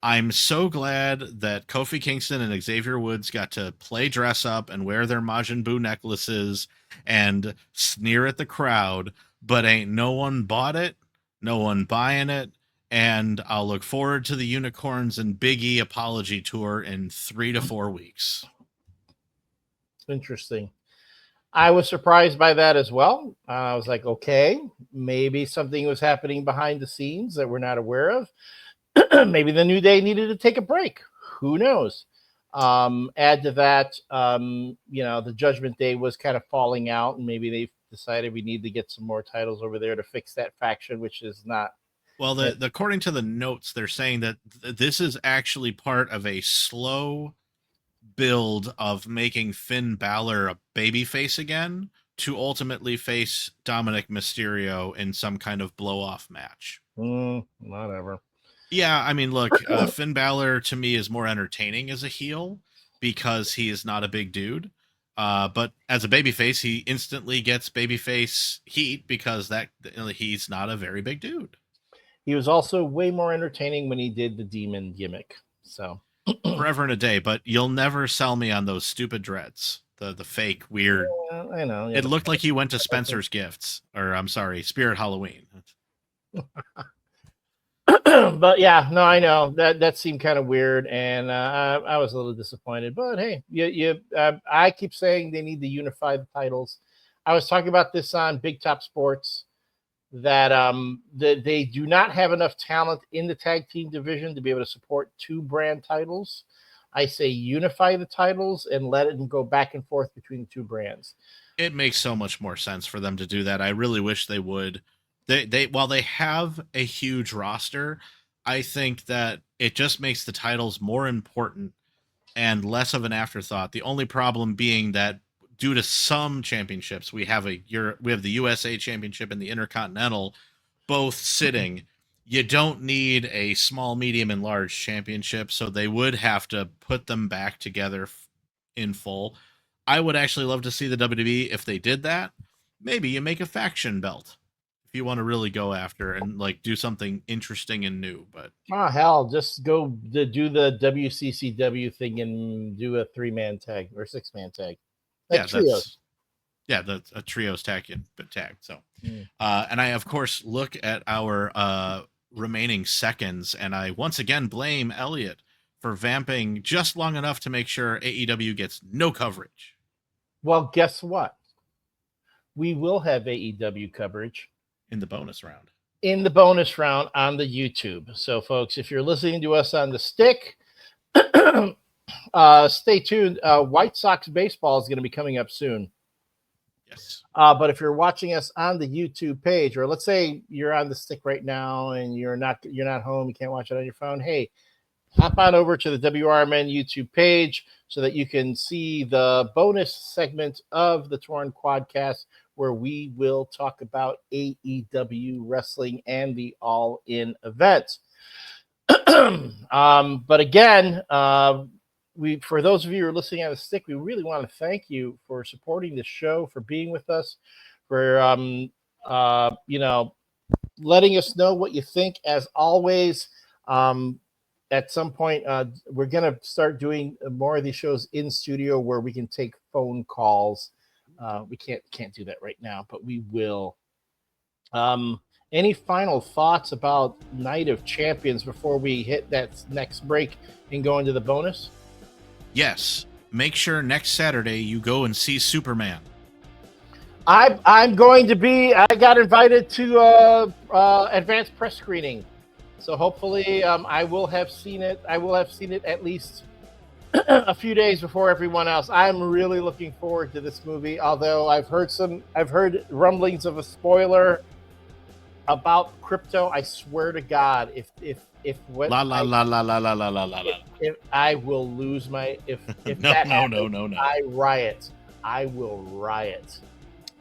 I'm so glad that Kofi Kingston and Xavier Woods got to play dress up and wear their Majin Buu necklaces and sneer at the crowd, but ain't no one bought it, no one buying it, and I'll look forward to the Unicorns and Big E apology tour in 3 to 4 weeks. Interesting. I was surprised by that as well. I was like, okay, maybe something was happening behind the scenes that we're not aware of. Maybe the New Day needed to take a break. Who knows? Add to that, the Judgment Day was kind of falling out, and maybe they decided we need to get some more titles over there to fix that faction, which is not. Well, according to the notes, they're saying that this is actually part of a slow build of making Finn Balor a babyface again to ultimately face Dominic Mysterio in some kind of blow-off match. Whatever. Yeah, I mean, look, Finn Balor to me is more entertaining as a heel because he is not a big dude. But as a babyface, he instantly gets babyface heat because he's not a very big dude. He was also way more entertaining when he did the demon gimmick. So forever and a day, but you'll never sell me on those stupid dreads. The fake weird. I know. It looked like he went to Spencer's Gifts, or I'm sorry, Spirit Halloween. But yeah, no, I know that seemed kind of weird, and I was a little disappointed. But hey, I keep saying they need to unify the titles. I was talking about this on Big Top Sports that they do not have enough talent in the tag team division to be able to support 2 brand titles. I say unify the titles and let it go back and forth between the 2 brands. It makes so much more sense for them to do that. I really wish they would. They while they have a huge roster, I think that it just makes the titles more important and less of an afterthought. The only problem being that due to some championships, we have the USA Championship and the Intercontinental both sitting. You don't need a small, medium, and large championship, so they would have to put them back together in full. I would actually love to see the WWE if they did that. Maybe you make a faction belt. if you want to really go after and like do something interesting and new. But oh hell, just go do the WCCW thing and do a 3-man tag or 6-man tag, like trios. That's a trios tag. So, and I of course look at our remaining seconds, and I once again blame Elliott for vamping just long enough to make sure AEW gets no coverage. Well, guess what? We will have AEW coverage in the bonus round. In the bonus round on the YouTube. So, folks, if you're listening to us on the stick, stay tuned. White Sox baseball is going to be coming up soon. Yes. But if you're watching us on the YouTube page, or let's say you're on the stick right now and you're not home, you can't watch it on your phone. Hey, hop on over to the WRMN YouTube page so that you can see the bonus segment of the Torn Quadcast, where we will talk about AEW wrestling and the All In event. But again, for those of you who are listening on the stick, we really want to thank you for supporting the show, for being with us, for letting us know what you think. As always, at some point, we're gonna start doing more of these shows in studio where we can take phone calls. We can't do that right now, but we will. Any final thoughts about Night of Champions before we hit that next break and go into the bonus? Yes. Make sure next Saturday you go and see Superman. I'm going to be. I got invited to advanced press screening, so hopefully I will have seen it. I will have seen it at least a few days before everyone else. I'm really looking forward to this movie. Although I've heard rumblings of a spoiler about crypto. I swear to God, if I will lose my if no. I will riot.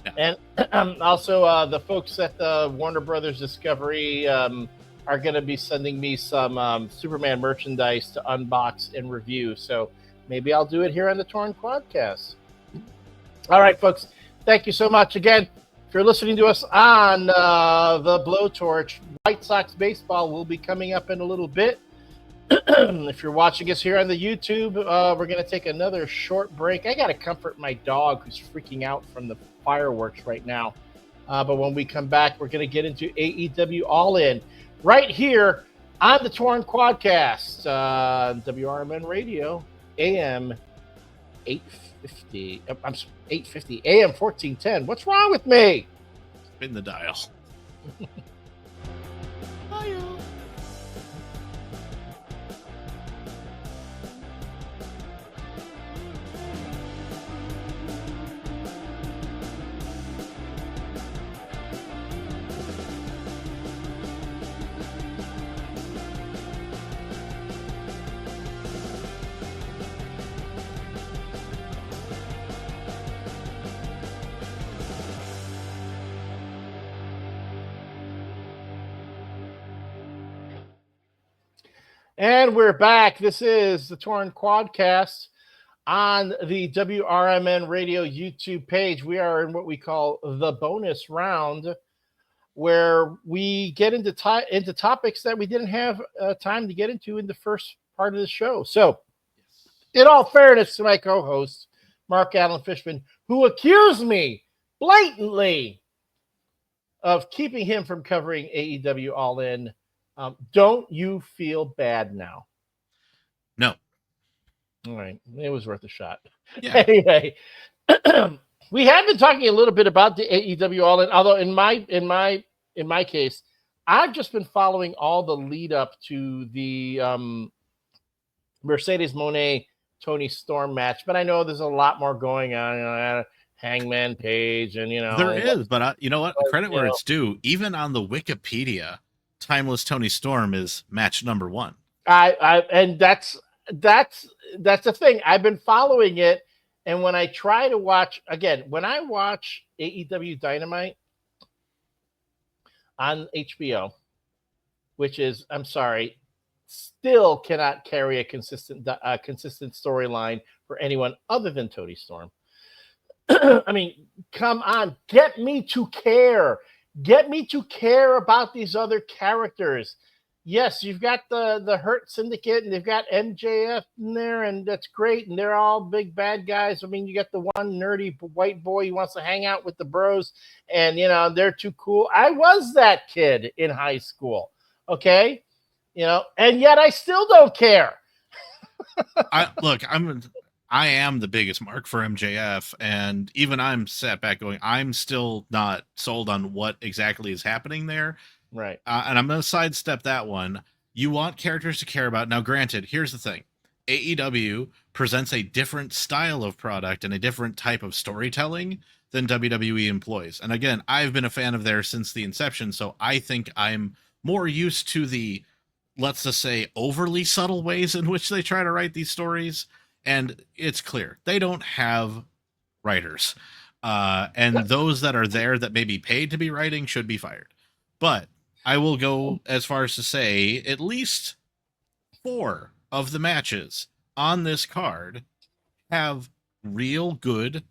Yeah. And also the folks at the Warner Brothers Discovery are going to be sending me some Superman merchandise to unbox and review. So maybe I'll do it here on the Torn Quadcast. All right, folks. Thank you so much. Again, if you're listening to us on the Blowtorch, White Sox baseball will be coming up in a little bit. If you're watching us here on the YouTube, we're going to take another short break. I got to comfort my dog who's freaking out from the fireworks right now. But when we come back, we're going to get into AEW All In right here on the Torn Quadcast, WRMN Radio, AM 850. I'm 850, AM 1410. What's wrong with me? Spin the dial. And we're back. This is the Torn Quadcast on the WRMN Radio YouTube page. We are in what we call the bonus round, where we get into topics that we didn't have time to get into in the first part of the show. So, in all fairness to my co-host, Mark Allen Fishman, who accused me blatantly of keeping him from covering AEW All In, don't you feel bad now? No. All right. It was worth a shot. Yeah. Anyway, we have been talking a little bit about the AEW All In, although in my case, I've just been following all the lead up to the Mercedes Moné Tony Storm match, but I know there's a lot more going on. Hangman Page, and there is, but you know what? Credit where it's due. Even on the Wikipedia, Timeless Tony Storm is match number 1. And that's the thing. I've been following it, and when I try to watch again, when I watch AEW Dynamite on HBO, which is, I'm sorry, still cannot carry a consistent storyline for anyone other than Tony Storm. I mean, come on, get me to care. Get me to care about these other characters. Yes, you've got the Hurt Syndicate, and they've got MJF in there, and that's great, and they're all big bad guys. I mean, you got the one nerdy white boy who wants to hang out with the bros, and they're too cool. I was that kid in high school, okay, and yet I still don't care. I am the biggest mark for MJF, and even I'm sat back going, I'm still not sold on what exactly is happening there. Right. And I'm going to sidestep that one. You want characters to care about. Now, granted, here's the thing. AEW presents a different style of product and a different type of storytelling than WWE employs. And again, I've been a fan of theirs since the inception, so I think I'm more used to the, let's just say, overly subtle ways in which they try to write these stories. And it's clear they don't have writers. And those that are there that may be paid to be writing should be fired. But I will go as far as to say at least 4 of the matches on this card have real good,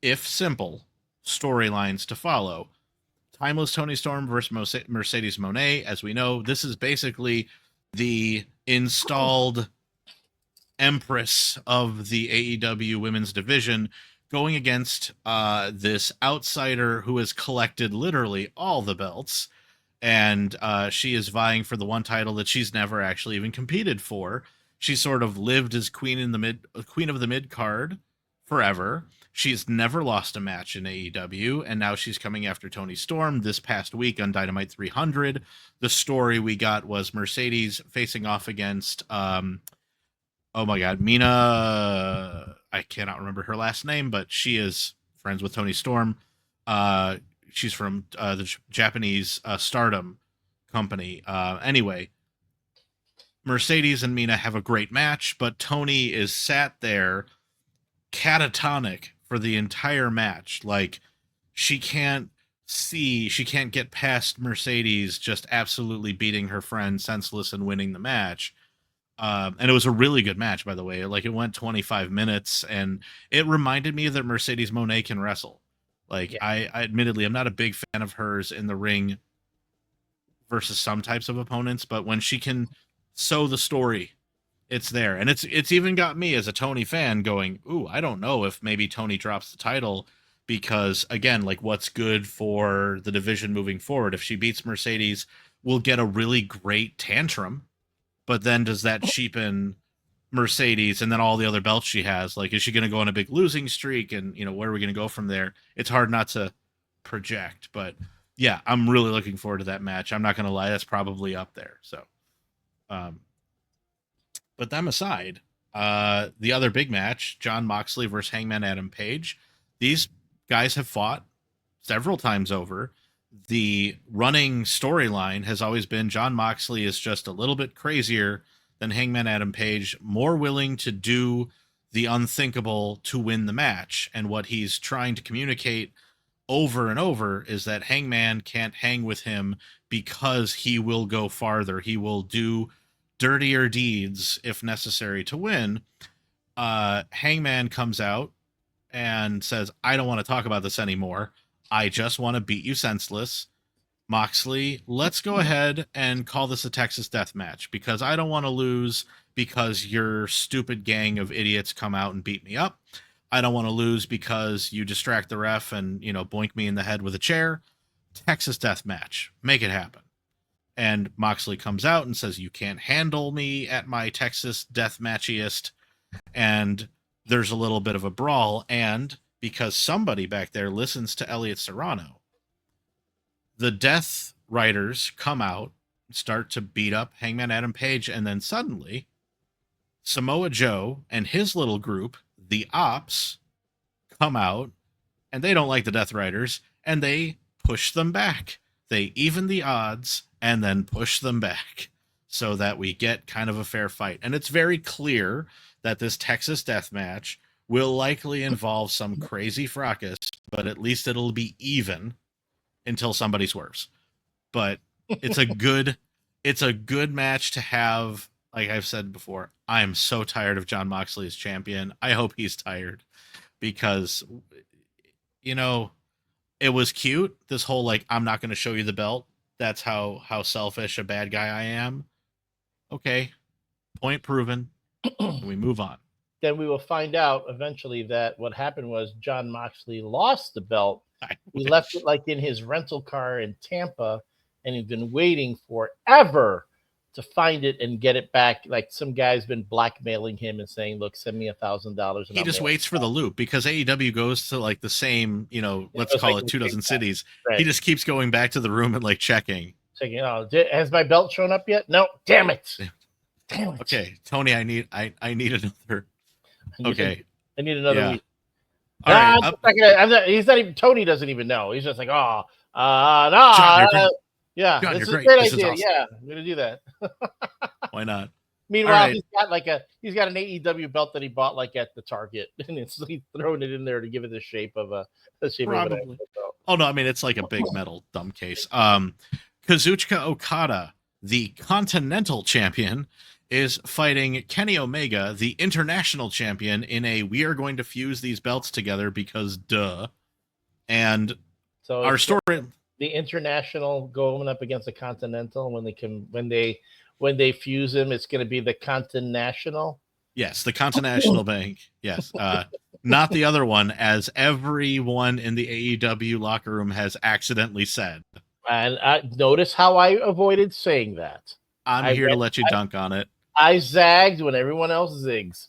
if simple, storylines to follow. Timeless Tony Storm versus Mercedes Moné. As we know, this is basically the installed empress of the AEW women's division going against this outsider who has collected literally all the belts, and she is vying for the one title that she's never actually even competed for. She sort of lived as queen of the mid card forever. She's never lost a match in AEW, and now she's coming after Toni Storm this past week on Dynamite 300. The story we got was Mercedes facing off against oh my God, Mina, I cannot remember her last name, but she is friends with Toni Storm. She's from the Japanese Stardom company. Anyway, Mercedes and Mina have a great match, but Toni is sat there catatonic for the entire match. Like, she can't get past Mercedes just absolutely beating her friend senseless and winning the match. And it was a really good match, by the way. Like, it went 25 minutes, and it reminded me that Mercedes Moné can wrestle. Like, yeah. I admittedly, I'm not a big fan of hers in the ring versus some types of opponents, but when she can sew the story, it's there. And it's even got me as a Toni fan going, ooh, I don't know if maybe Toni drops the title, because again, like, what's good for the division moving forward? If she beats Mercedes, we'll get a really great tantrum. But then does that cheapen Mercedes and then all the other belts she has? Like, is she going to go on a big losing streak? And, where are we going to go from there? It's hard not to project. But, yeah, I'm really looking forward to that match. I'm not going to lie. That's probably up there. So, but them aside, the other big match, Jon Moxley versus Hangman Adam Page. These guys have fought several times over. The running storyline has always been Jon Moxley is just a little bit crazier than Hangman Adam Page, more willing to do the unthinkable to win the match. And what he's trying to communicate over and over is that Hangman can't hang with him because he will go farther. He will do dirtier deeds if necessary to win. Hangman comes out and says, I don't want to talk about this anymore. I just want to beat you senseless. Moxley, let's go ahead and call this a Texas death match, because I don't want to lose because your stupid gang of idiots come out and beat me up. I don't want to lose because you distract the ref and, boink me in the head with a chair. Texas death match. Make it happen. And Moxley comes out and says, you can't handle me at my Texas death matchiest. And there's a little bit of a brawl, and because somebody back there listens to Elliott Serrano, the Death Riders come out, start to beat up Hangman Adam Page, and then suddenly Samoa Joe and his little group, the Ops, come out, and they don't like the Death Riders, and they push them back. They even the odds and then push them back so that we get kind of a fair fight. And it's very clear that this Texas death match will likely involve some crazy fracas, but at least it'll be even until somebody swerves. But it's a good match to have. Like I've said before, I am so tired of Jon Moxley as champion. I hope he's tired, because it was cute. This whole like, I'm not going to show you the belt. That's how selfish a bad guy I am. Okay, point proven. We move on. Then we will find out eventually that what happened was John Moxley lost the belt. He left it like in his rental car in Tampa, and he's been waiting forever to find it and get it back. Like some guy's been blackmailing him and saying, "Look, send me $1,000." He just waits for the loop because AEW goes to like the same, let's call it 24 cities. Right. He just keeps going back to the room and like checking. Oh, has my belt shown up yet? No, damn it. Damn it. Okay, Tony, I need another. Okay. I need another week. All right, he's not even, Tony doesn't even know. He's just like, no. John, yeah, John, this is a great idea. Awesome. Yeah, I'm going to do that. Why not? Meanwhile, he's got an AEW belt that he bought like at the Target, and he's throwing it in there to give it the shape of a Probably. Oh no, I mean it's like a big metal dumb case. Kazuchika Okada, the Continental Champion, is fighting Kenny Omega, the International Champion, in a we are going to fuse these belts together because duh. And so our story, the International going up against the Continental when they fuse them, it's going to be the Continental. Yes, the Continental Bank. Yes, not the other one, as everyone in the AEW locker room has accidentally said. And notice how I avoided saying that. I'm here to let you dunk on it. I zagged when everyone else zigs.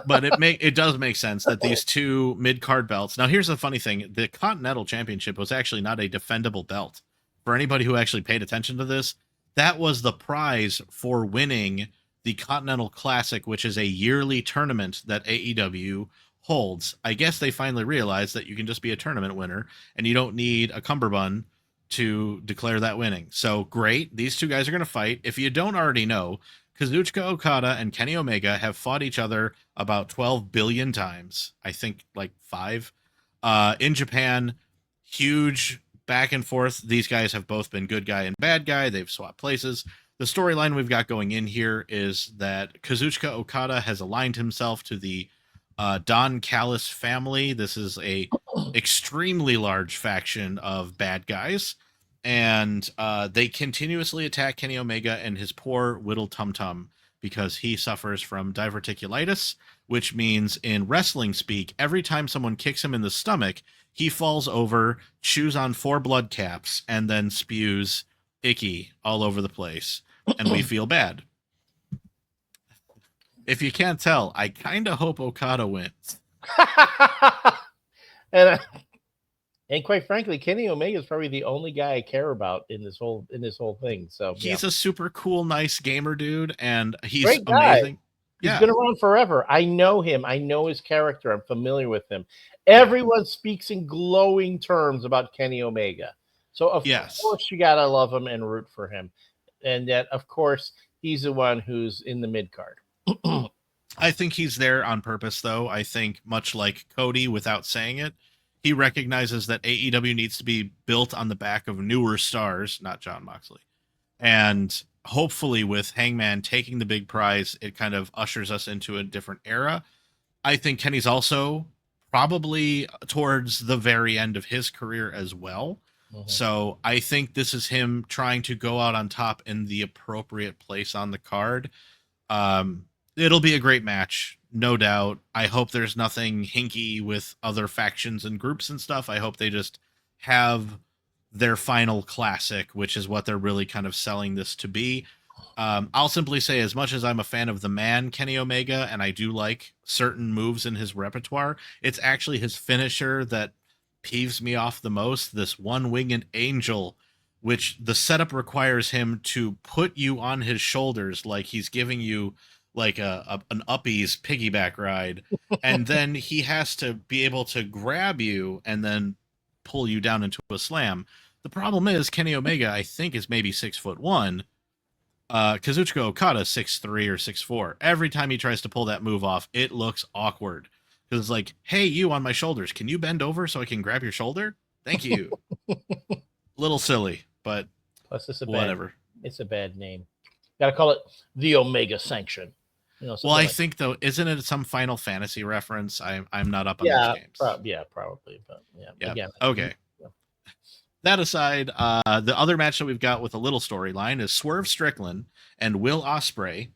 But it does make sense that these two mid-card belts. Now, here's the funny thing. The Continental Championship was actually not a defendable belt. For anybody who actually paid attention to this, that was the prize for winning the Continental Classic, which is a yearly tournament that AEW holds. I guess they finally realized that you can just be a tournament winner, and you don't need a cummerbund to declare that winning. So, great. These two guys are going to fight. If you don't already know, Kazuchika Okada and Kenny Omega have fought each other about 12 billion times. I think like 5. In Japan, huge back and forth. These guys have both been good guy and bad guy. They've swapped places. The storyline we've got going in here is that Kazuchika Okada has aligned himself to the Don Callis family. This is a extremely large faction of bad guys. And they continuously attack Kenny Omega and his poor Whittle Tum Tum because he suffers from diverticulitis, which means in wrestling speak, every time someone kicks him in the stomach, he falls over, chews on 4 blood caps, and then spews icky all over the place. And we feel bad. If you can't tell, I kind of hope Okada wins. And quite frankly, Kenny Omega is probably the only guy I care about in this whole thing. So he's a super cool, nice gamer dude, and he's great guy. Amazing. He's been around forever. I know him. I know his character. I'm familiar with him. Everyone speaks in glowing terms about Kenny Omega. So of course you gotta love him and root for him. And yet, of course, he's the one who's in the mid card. I think he's there on purpose, though. I think much like Cody, without saying it, he recognizes that AEW needs to be built on the back of newer stars, not John Moxley. And hopefully with Hangman taking the big prize, it kind of ushers us into a different era. I think Kenny's also probably towards the very end of his career as well. Mm-hmm. So I think this is him trying to go out on top in the appropriate place on the card. It'll be a great match, no doubt. I hope there's nothing hinky with other factions and groups and stuff. I hope they just have their final classic, which is what they're really kind of selling this to be. I'll simply say, as much as I'm a fan of the man, Kenny Omega, and I do like certain moves in his repertoire, it's actually his finisher that peeves me off the most, this one-winged angel, which the setup requires him to put you on his shoulders like he's giving you like an Uppies piggyback ride, and then he has to be able to grab you and then pull you down into a slam. The problem is Kenny Omega, I think, is maybe 6'1". Kazuchika Okada 6'3" or 6'4". Every time he tries to pull that move off, it looks awkward. Because it's like, hey, you on my shoulders, can you bend over so I can grab your shoulder? Thank you. Little silly, but plus it's whatever. It's a bad name. Gotta call it the Omega Sanction. Well, I think though, isn't it some Final Fantasy reference? I'm not up on those games. Probably, but yeah. Again, okay. That aside, the other match that we've got with a little storyline is Swerve Strickland and Will Ospreay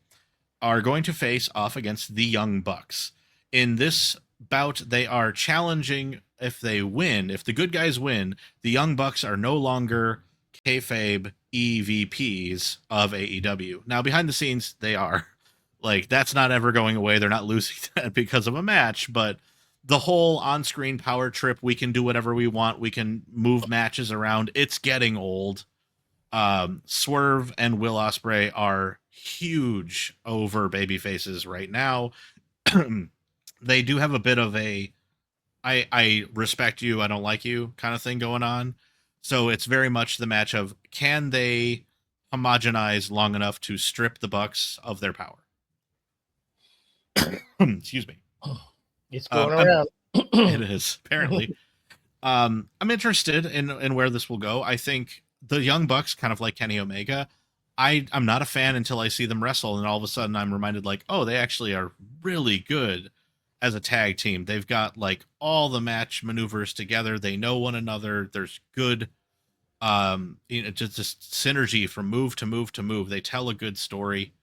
are going to face off against the Young Bucks. In this bout, they are challenging. If they win, if the good guys win, the Young Bucks are no longer kayfabe EVPs of AEW. Now, behind the scenes, they are. Like, that's not ever going away. They're not losing that because of a match, but the whole on-screen power trip, we can do whatever we want. We can move matches around. It's getting old. Swerve and Will Ospreay are huge over baby faces right now. They do have a bit of a I respect you, I don't like you kind of thing going on. So it's very much the match of, can they homogenize long enough to strip the Bucks of their power? Excuse me. It's going around. It is, apparently. I'm interested in where this will go. I think the Young Bucks, kind of like Kenny Omega, I'm not a fan until I see them wrestle, and all of a sudden I'm reminded, like, oh, they actually are really good as a tag team. They've got like all the match maneuvers together. They know one another. There's good, just synergy from move to move to move. They tell a good story.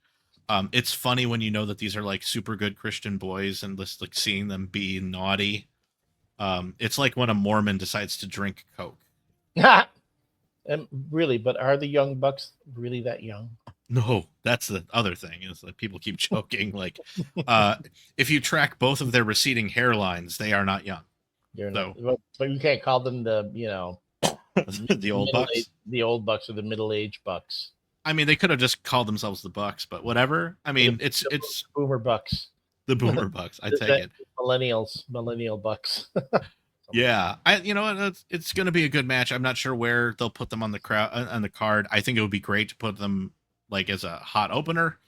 It's funny when you know that these are like super good Christian boys and just like seeing them be naughty. It's like when a Mormon decides to drink Coke. And really, but are the Young Bucks really that young? No, that's the other thing, is that people keep joking. Like, if you track both of their receding hairlines, they are not young. Not, but you can't call them the, the old Bucks. The old Bucks or the middle-aged Bucks. I mean, they could have just called themselves the Bucks, but whatever. I mean, it's Boomer Bucks. The Boomer Bucks. I take it. Millennial Bucks. Yeah, it's going to be a good match. I'm not sure where they'll put them on the card. I think it would be great to put them like as a hot opener,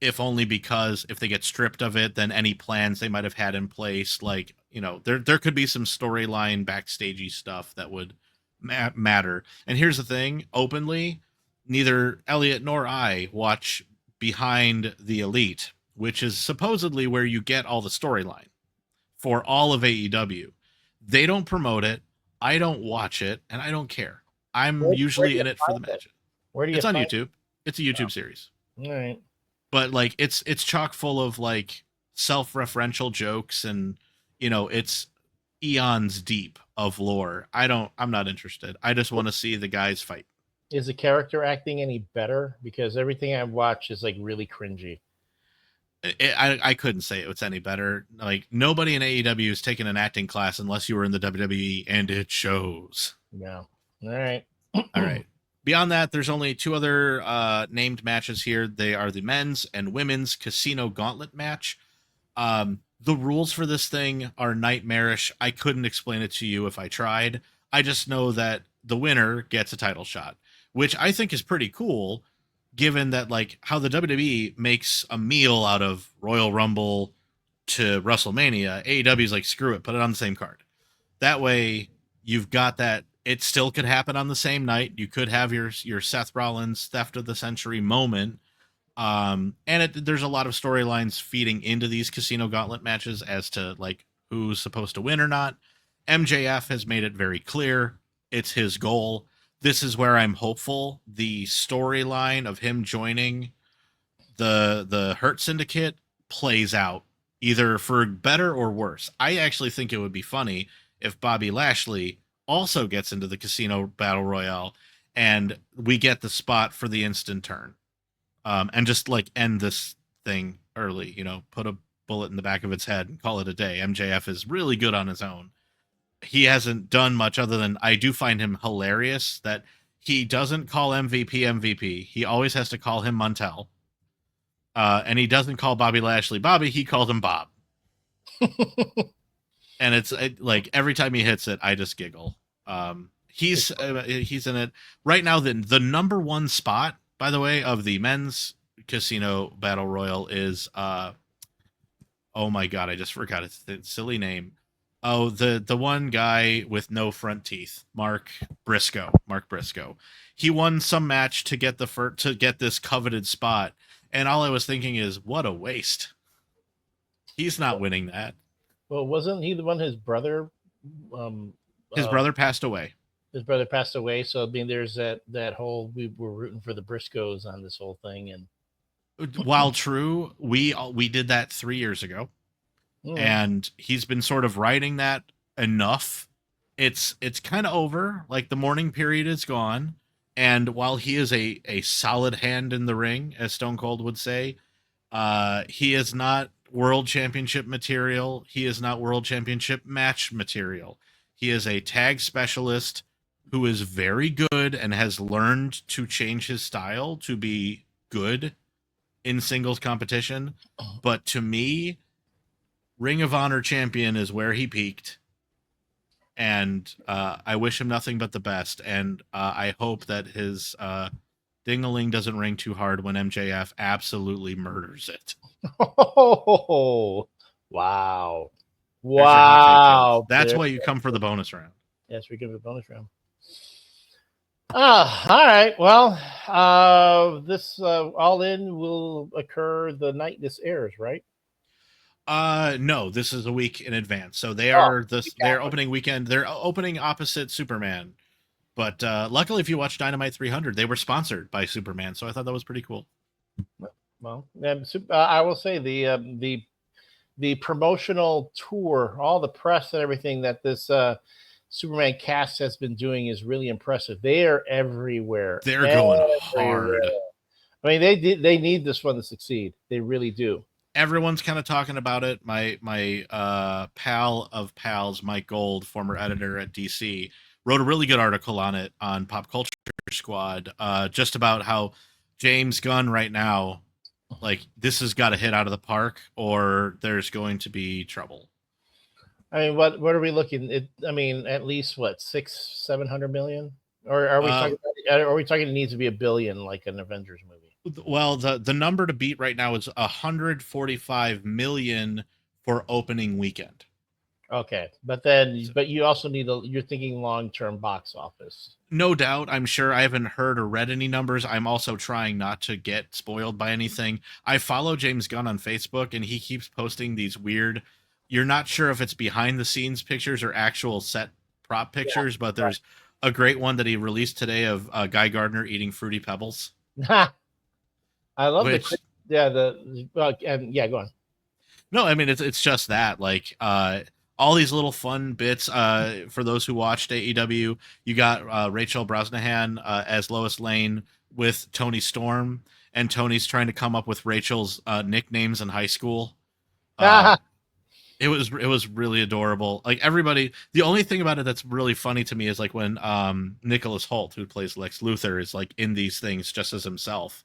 if only because if they get stripped of it, then any plans they might have had in place, like, there could be some storyline backstagey stuff that would matter. And here's the thing, openly, neither Elliott nor I watch Behind the Elite, which is supposedly where you get all the storyline for all of AEW. They don't promote it. I don't watch it, and I don't care. I'm usually in it for the match. Where do you? It's on YouTube. It's a YouTube series. All right. But like, it's chock full of like self-referential jokes, and it's eons deep of lore. I'm not interested. I just want to see the guys fight. Is the character acting any better? Because everything I've watched is like really cringy. I couldn't say it's any better. Like, nobody in AEW is taking an acting class unless you were in the WWE, and it shows. Yeah. All right. All right. Beyond that, there's only two other named matches here. They are the men's and women's casino gauntlet match. The rules for this thing are nightmarish. I couldn't explain it to you if I tried. I just know that the winner gets a title shot, which I think is pretty cool, given that, like, how the WWE makes a meal out of Royal Rumble to WrestleMania. AEW is like, screw it, put it on the same card. That way, you've got that. It still could happen on the same night. You could have your Seth Rollins theft of the century moment. And there's a lot of storylines feeding into these casino gauntlet matches as to like who's supposed to win or not. MJF has made it very clear it's his goal. This is where I'm hopeful the storyline of him joining the Hurt Syndicate plays out, either for better or worse. I actually think it would be funny if Bobby Lashley also gets into the casino battle royale and we get the spot for the instant turn. And just like end this thing early, put a bullet in the back of its head and call it a day. MJF is really good on his own. He hasn't done much other than, I do find him hilarious that he doesn't call MVP. He always has to call him Montel. And he doesn't call Bobby Lashley Bobby. He calls him Bob. And it's like every time he hits it, I just giggle. He's in it right now. The number one spot, by the way, of the men's casino battle royal is oh my god, I just forgot its silly name. Oh, the one guy with no front teeth, Mark Briscoe. He won some match to get this coveted spot, and all I was thinking is, what a waste. He's not winning that. Well, wasn't he the one his brother? His brother passed away. His brother passed away, so I mean, there's that whole we were rooting for the Briscoes on this whole thing, and While true, we did that 3 years ago, mm, and he's been sort of writing that enough. It's kind of over. Like the mourning period is gone, and while he is a solid hand in the ring, as Stone Cold would say, he is not world championship material. He is not world championship match material. He is a tag specialist who is very good and has learned to change his style to be good in singles competition. But to me, Ring of Honor champion is where he peaked. And I wish him nothing but the best. And I hope that his ding-a-ling doesn't ring too hard when MJF absolutely murders it. oh, wow, There's your hot take, kids. wow. That's why you come for the bonus round. Yes, we give a bonus round. All right. Well, this All In will occur the night this airs, right? No, this is a week in advance. So they Oh, are their opening weekend. They're opening opposite Superman. But luckily, if you watch Dynamite 300, they were sponsored by Superman, so I thought that was pretty cool. Well, I will say the promotional tour, all the press and everything that this Superman cast has been doing is really impressive. They are everywhere. They're going hard. I mean, they need this one to succeed. They really do. Everyone's kind of talking about it. My pal of pals, Mike Gold, former editor at DC, wrote a really good article on it on Pop Culture Squad, just about how James Gunn right now, like, this has got to hit out of the park or there's going to be trouble. I mean, what are we looking? I mean, at least what 600-700 million, or are we talking? Are we talking? It needs to be $1 billion, like an Avengers movie. Well, the number to beat right now is 145 million for opening weekend. Okay, but you also need you're thinking long-term box office. No doubt. I'm sure. I haven't heard or read any numbers. I'm also trying not to get spoiled by anything. I follow James Gunn on Facebook, and he keeps posting these weird, you're not sure if it's behind the scenes pictures or actual set prop pictures, but there's a great one that he released today of Guy Gardner eating Fruity Pebbles. I love and go on. No, I mean it's just that, like, all these little fun bits. For those who watched AEW, you got Rachel Brosnahan as Lois Lane with Tony Storm, and Tony's trying to come up with Rachel's nicknames in high school. It was really adorable. Like, everybody, the only thing about it that's really funny to me is like when Nicholas Hoult, who plays Lex Luthor, is like in these things just as himself.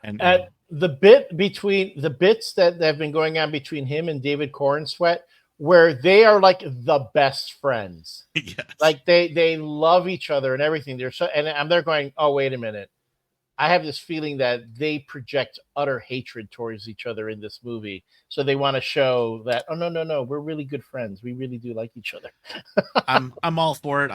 And the bits that have been going on between him and David Cornsweet, where they are like the best friends. yes. Like they love each other and everything. They're going, oh, wait a minute. I have this feeling that they project utter hatred towards each other in this movie. So they want to show that, oh, no, we're really good friends. We really do like each other. I'm all for it.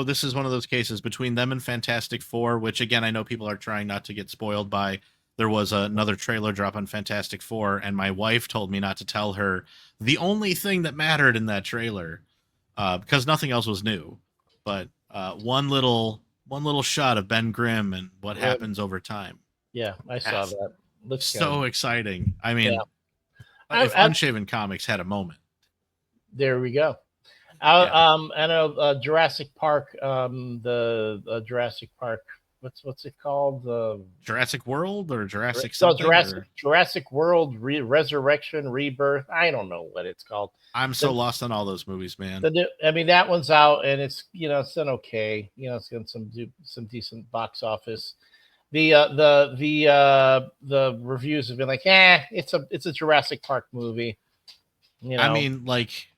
This is one of those cases between them and Fantastic Four, which, again, I know people are trying not to get spoiled by. There was another trailer drop on Fantastic Four, and my wife told me not to tell her the only thing that mattered in that trailer, because nothing else was new. But one little shot of Ben Grimm and what happens over time. Yeah, I saw that. Looks so exciting. I mean, if Unshaven Comics had a moment. There we go. I know Jurassic Park, the Jurassic Park. What's it called? Jurassic World or Jurassic Jurassic World Resurrection Rebirth. I don't know what it's called. I'm so lost on all those movies, man. I mean, that one's out, and it's it's done okay. It's got some decent box office. The reviews have been like, it's a Jurassic Park movie. I mean, like,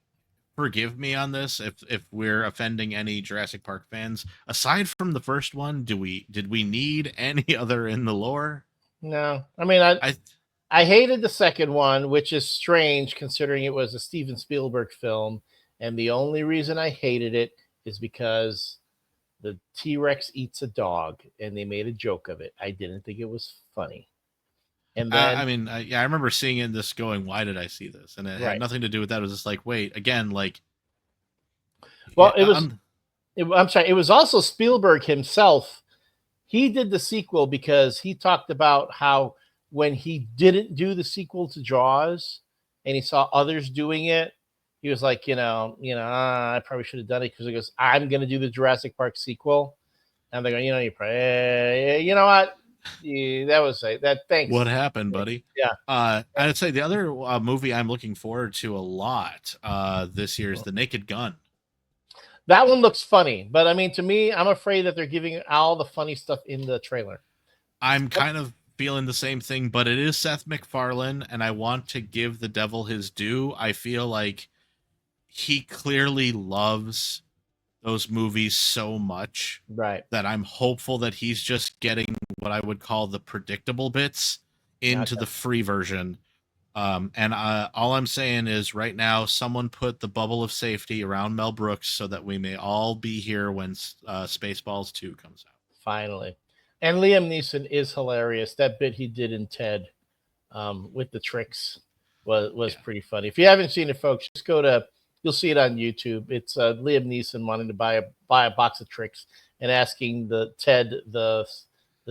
forgive me on this if we're offending any Jurassic Park fans. Aside from the first one, did we need any other in the lore? No. I mean, I hated the second one, which is strange considering it was a Steven Spielberg film, and the only reason I hated it is because the T-Rex eats a dog, and they made a joke of it. I didn't think it was funny. And then, I remember seeing it this going, why did I see this? And it had nothing to do with that. It was just like, wait, again, like, well, it was I'm sorry, it was also Spielberg himself. He did the sequel because he talked about how when he didn't do the sequel to Jaws and he saw others doing it, he was like, I probably should have done it because he goes, I'm going to do the Jurassic Park sequel. And they're going, you probably, you know what? Yeah, that was that. Thanks. What happened, buddy? Yeah. I'd say the other movie I'm looking forward to a lot this year is The Naked Gun. That one looks funny, but I mean, to me, I'm afraid that they're giving all the funny stuff in the trailer. I'm kind of feeling the same thing, but it is Seth MacFarlane, and I want to give the devil his due. I feel like he clearly loves those movies so much, right, that I'm hopeful that he's just getting what I would call the predictable bits into the free version. And all I'm saying is right now, someone put the bubble of safety around Mel Brooks so that we may all be here when Spaceballs 2 comes out. Finally. And Liam Neeson is hilarious. That bit he did in Ted with the tricks was pretty funny. If you haven't seen it, folks, just you'll see it on YouTube. It's Liam Neeson wanting to buy a box of tricks and asking the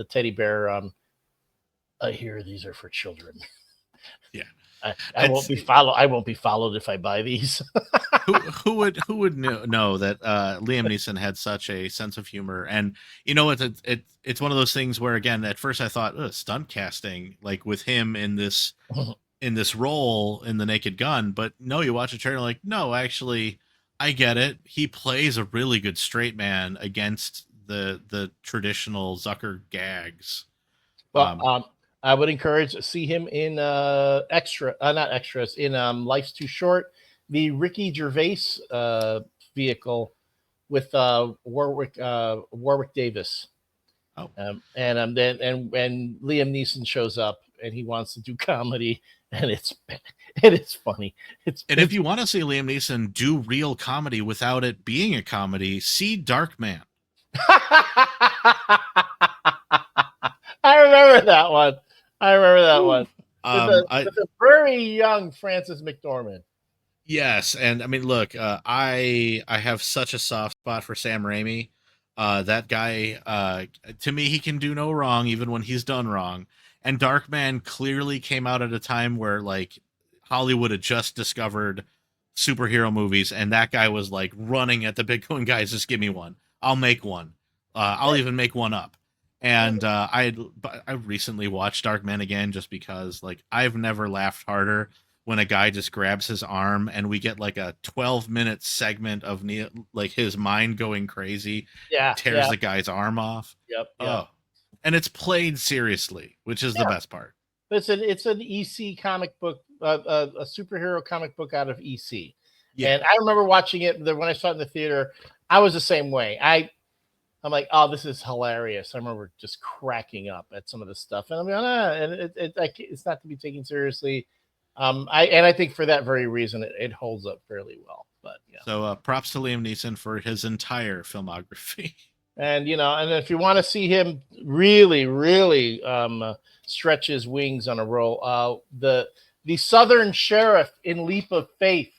teddy bear, I hear these are for children. Yeah. I won't be followed if I buy these. who would know that Liam Neeson had such a sense of humor? And it's one of those things where, again, at first I thought stunt casting, like with him in this role in The Naked Gun, but no, you watch a trailer like, no, actually I get it. He plays a really good straight man against the traditional Zucker gags. Well, I would encourage see him in not extras in Life's Too Short, the Ricky Gervais vehicle with Warwick Davis. Oh, and Liam Neeson shows up and he wants to do comedy, and it's funny. If you want to see Liam Neeson do real comedy without it being a comedy, see Darkman. I remember that one. With a very young Frances McDormand. Yes, and I mean, look, I have such a soft spot for Sam Raimi. That guy, to me, he can do no wrong, even when he's done wrong. And Darkman clearly came out at a time where, like, Hollywood had just discovered superhero movies, and that guy was like running at the big one, guys, just give me one. I'll make one. I'll even make one up. And I recently watched Darkman again just because, like, I've never laughed harder when a guy just grabs his arm and we get like a 12-minute segment of his mind going crazy. Tears the guy's arm off. Yep. Oh, and it's played seriously, which is the best part. It's an EC comic book, a superhero comic book out of EC. Yeah. And I remember watching it when I saw it in the theater. I was the same way. I'm like, oh, this is hilarious. I remember just cracking up at some of the stuff, and and it's not to be taken seriously. I think for that very reason, it holds up fairly well. But yeah. So props to Liam Neeson for his entire filmography. And and if you want to see him really, really stretch his wings on a role, the Southern Sheriff in Leap of Faith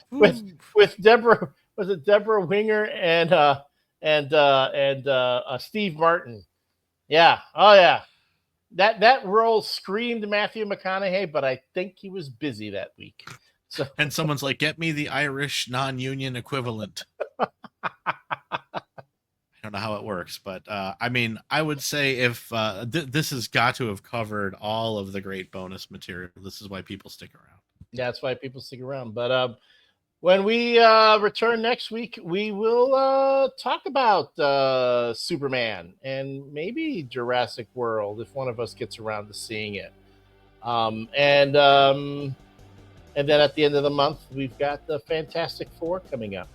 with Deborah. Was it Deborah Winger and Steve Martin? Yeah. Oh yeah. That role screamed Matthew McConaughey, but I think he was busy that week. So and someone's like, "Get me the Irish non-union equivalent." I don't know how it works, but I mean, I would say if this has got to have covered all of the great bonus material. This is why people stick around. Yeah, that's why people stick around. But when we return next week, we will talk about Superman and maybe Jurassic World if one of us gets around to seeing it. And then at the end of the month, we've got the Fantastic Four coming up.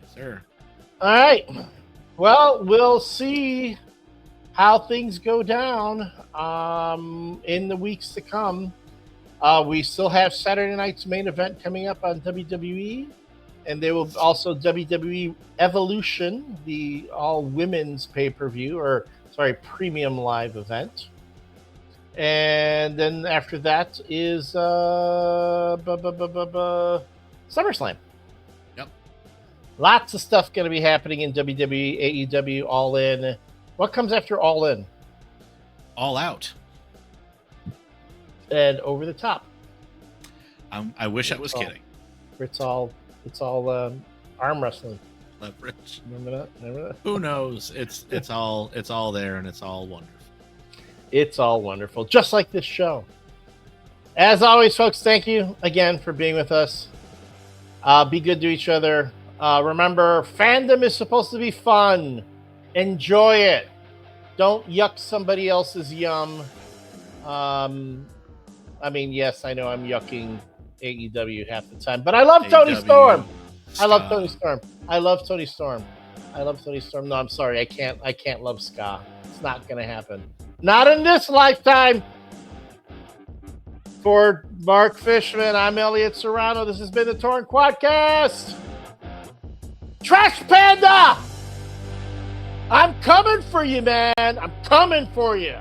Yes, sir. All right. Well, we'll see how things go down in the weeks to come. We still have Saturday night's main event coming up on WWE, and there will also WWE Evolution, the all women's pay-per-view, premium live event. And then after that is SummerSlam. Yep. Lots of stuff going to be happening in WWE, AEW, All In. What comes after All In? All Out. And Over the Top. I wish I was kidding. It's all arm wrestling. Leverage. Remember that? Who knows? It's all there, and it's all wonderful. It's all wonderful, just like this show. As always, folks, thank you again for being with us. Be good to each other. Remember, fandom is supposed to be fun. Enjoy it. Don't yuck somebody else's yum. I mean, yes, I know I'm yucking AEW half the time, but I love Tony Storm. I love Tony Storm. I love Tony Storm. No, I'm sorry. I can't love Ska. It's not going to happen. Not in this lifetime. For Mark Fishman, I'm Elliott Serrano. This has been the Torn Quadcast. Trash Panda! I'm coming for you, man. I'm coming for you.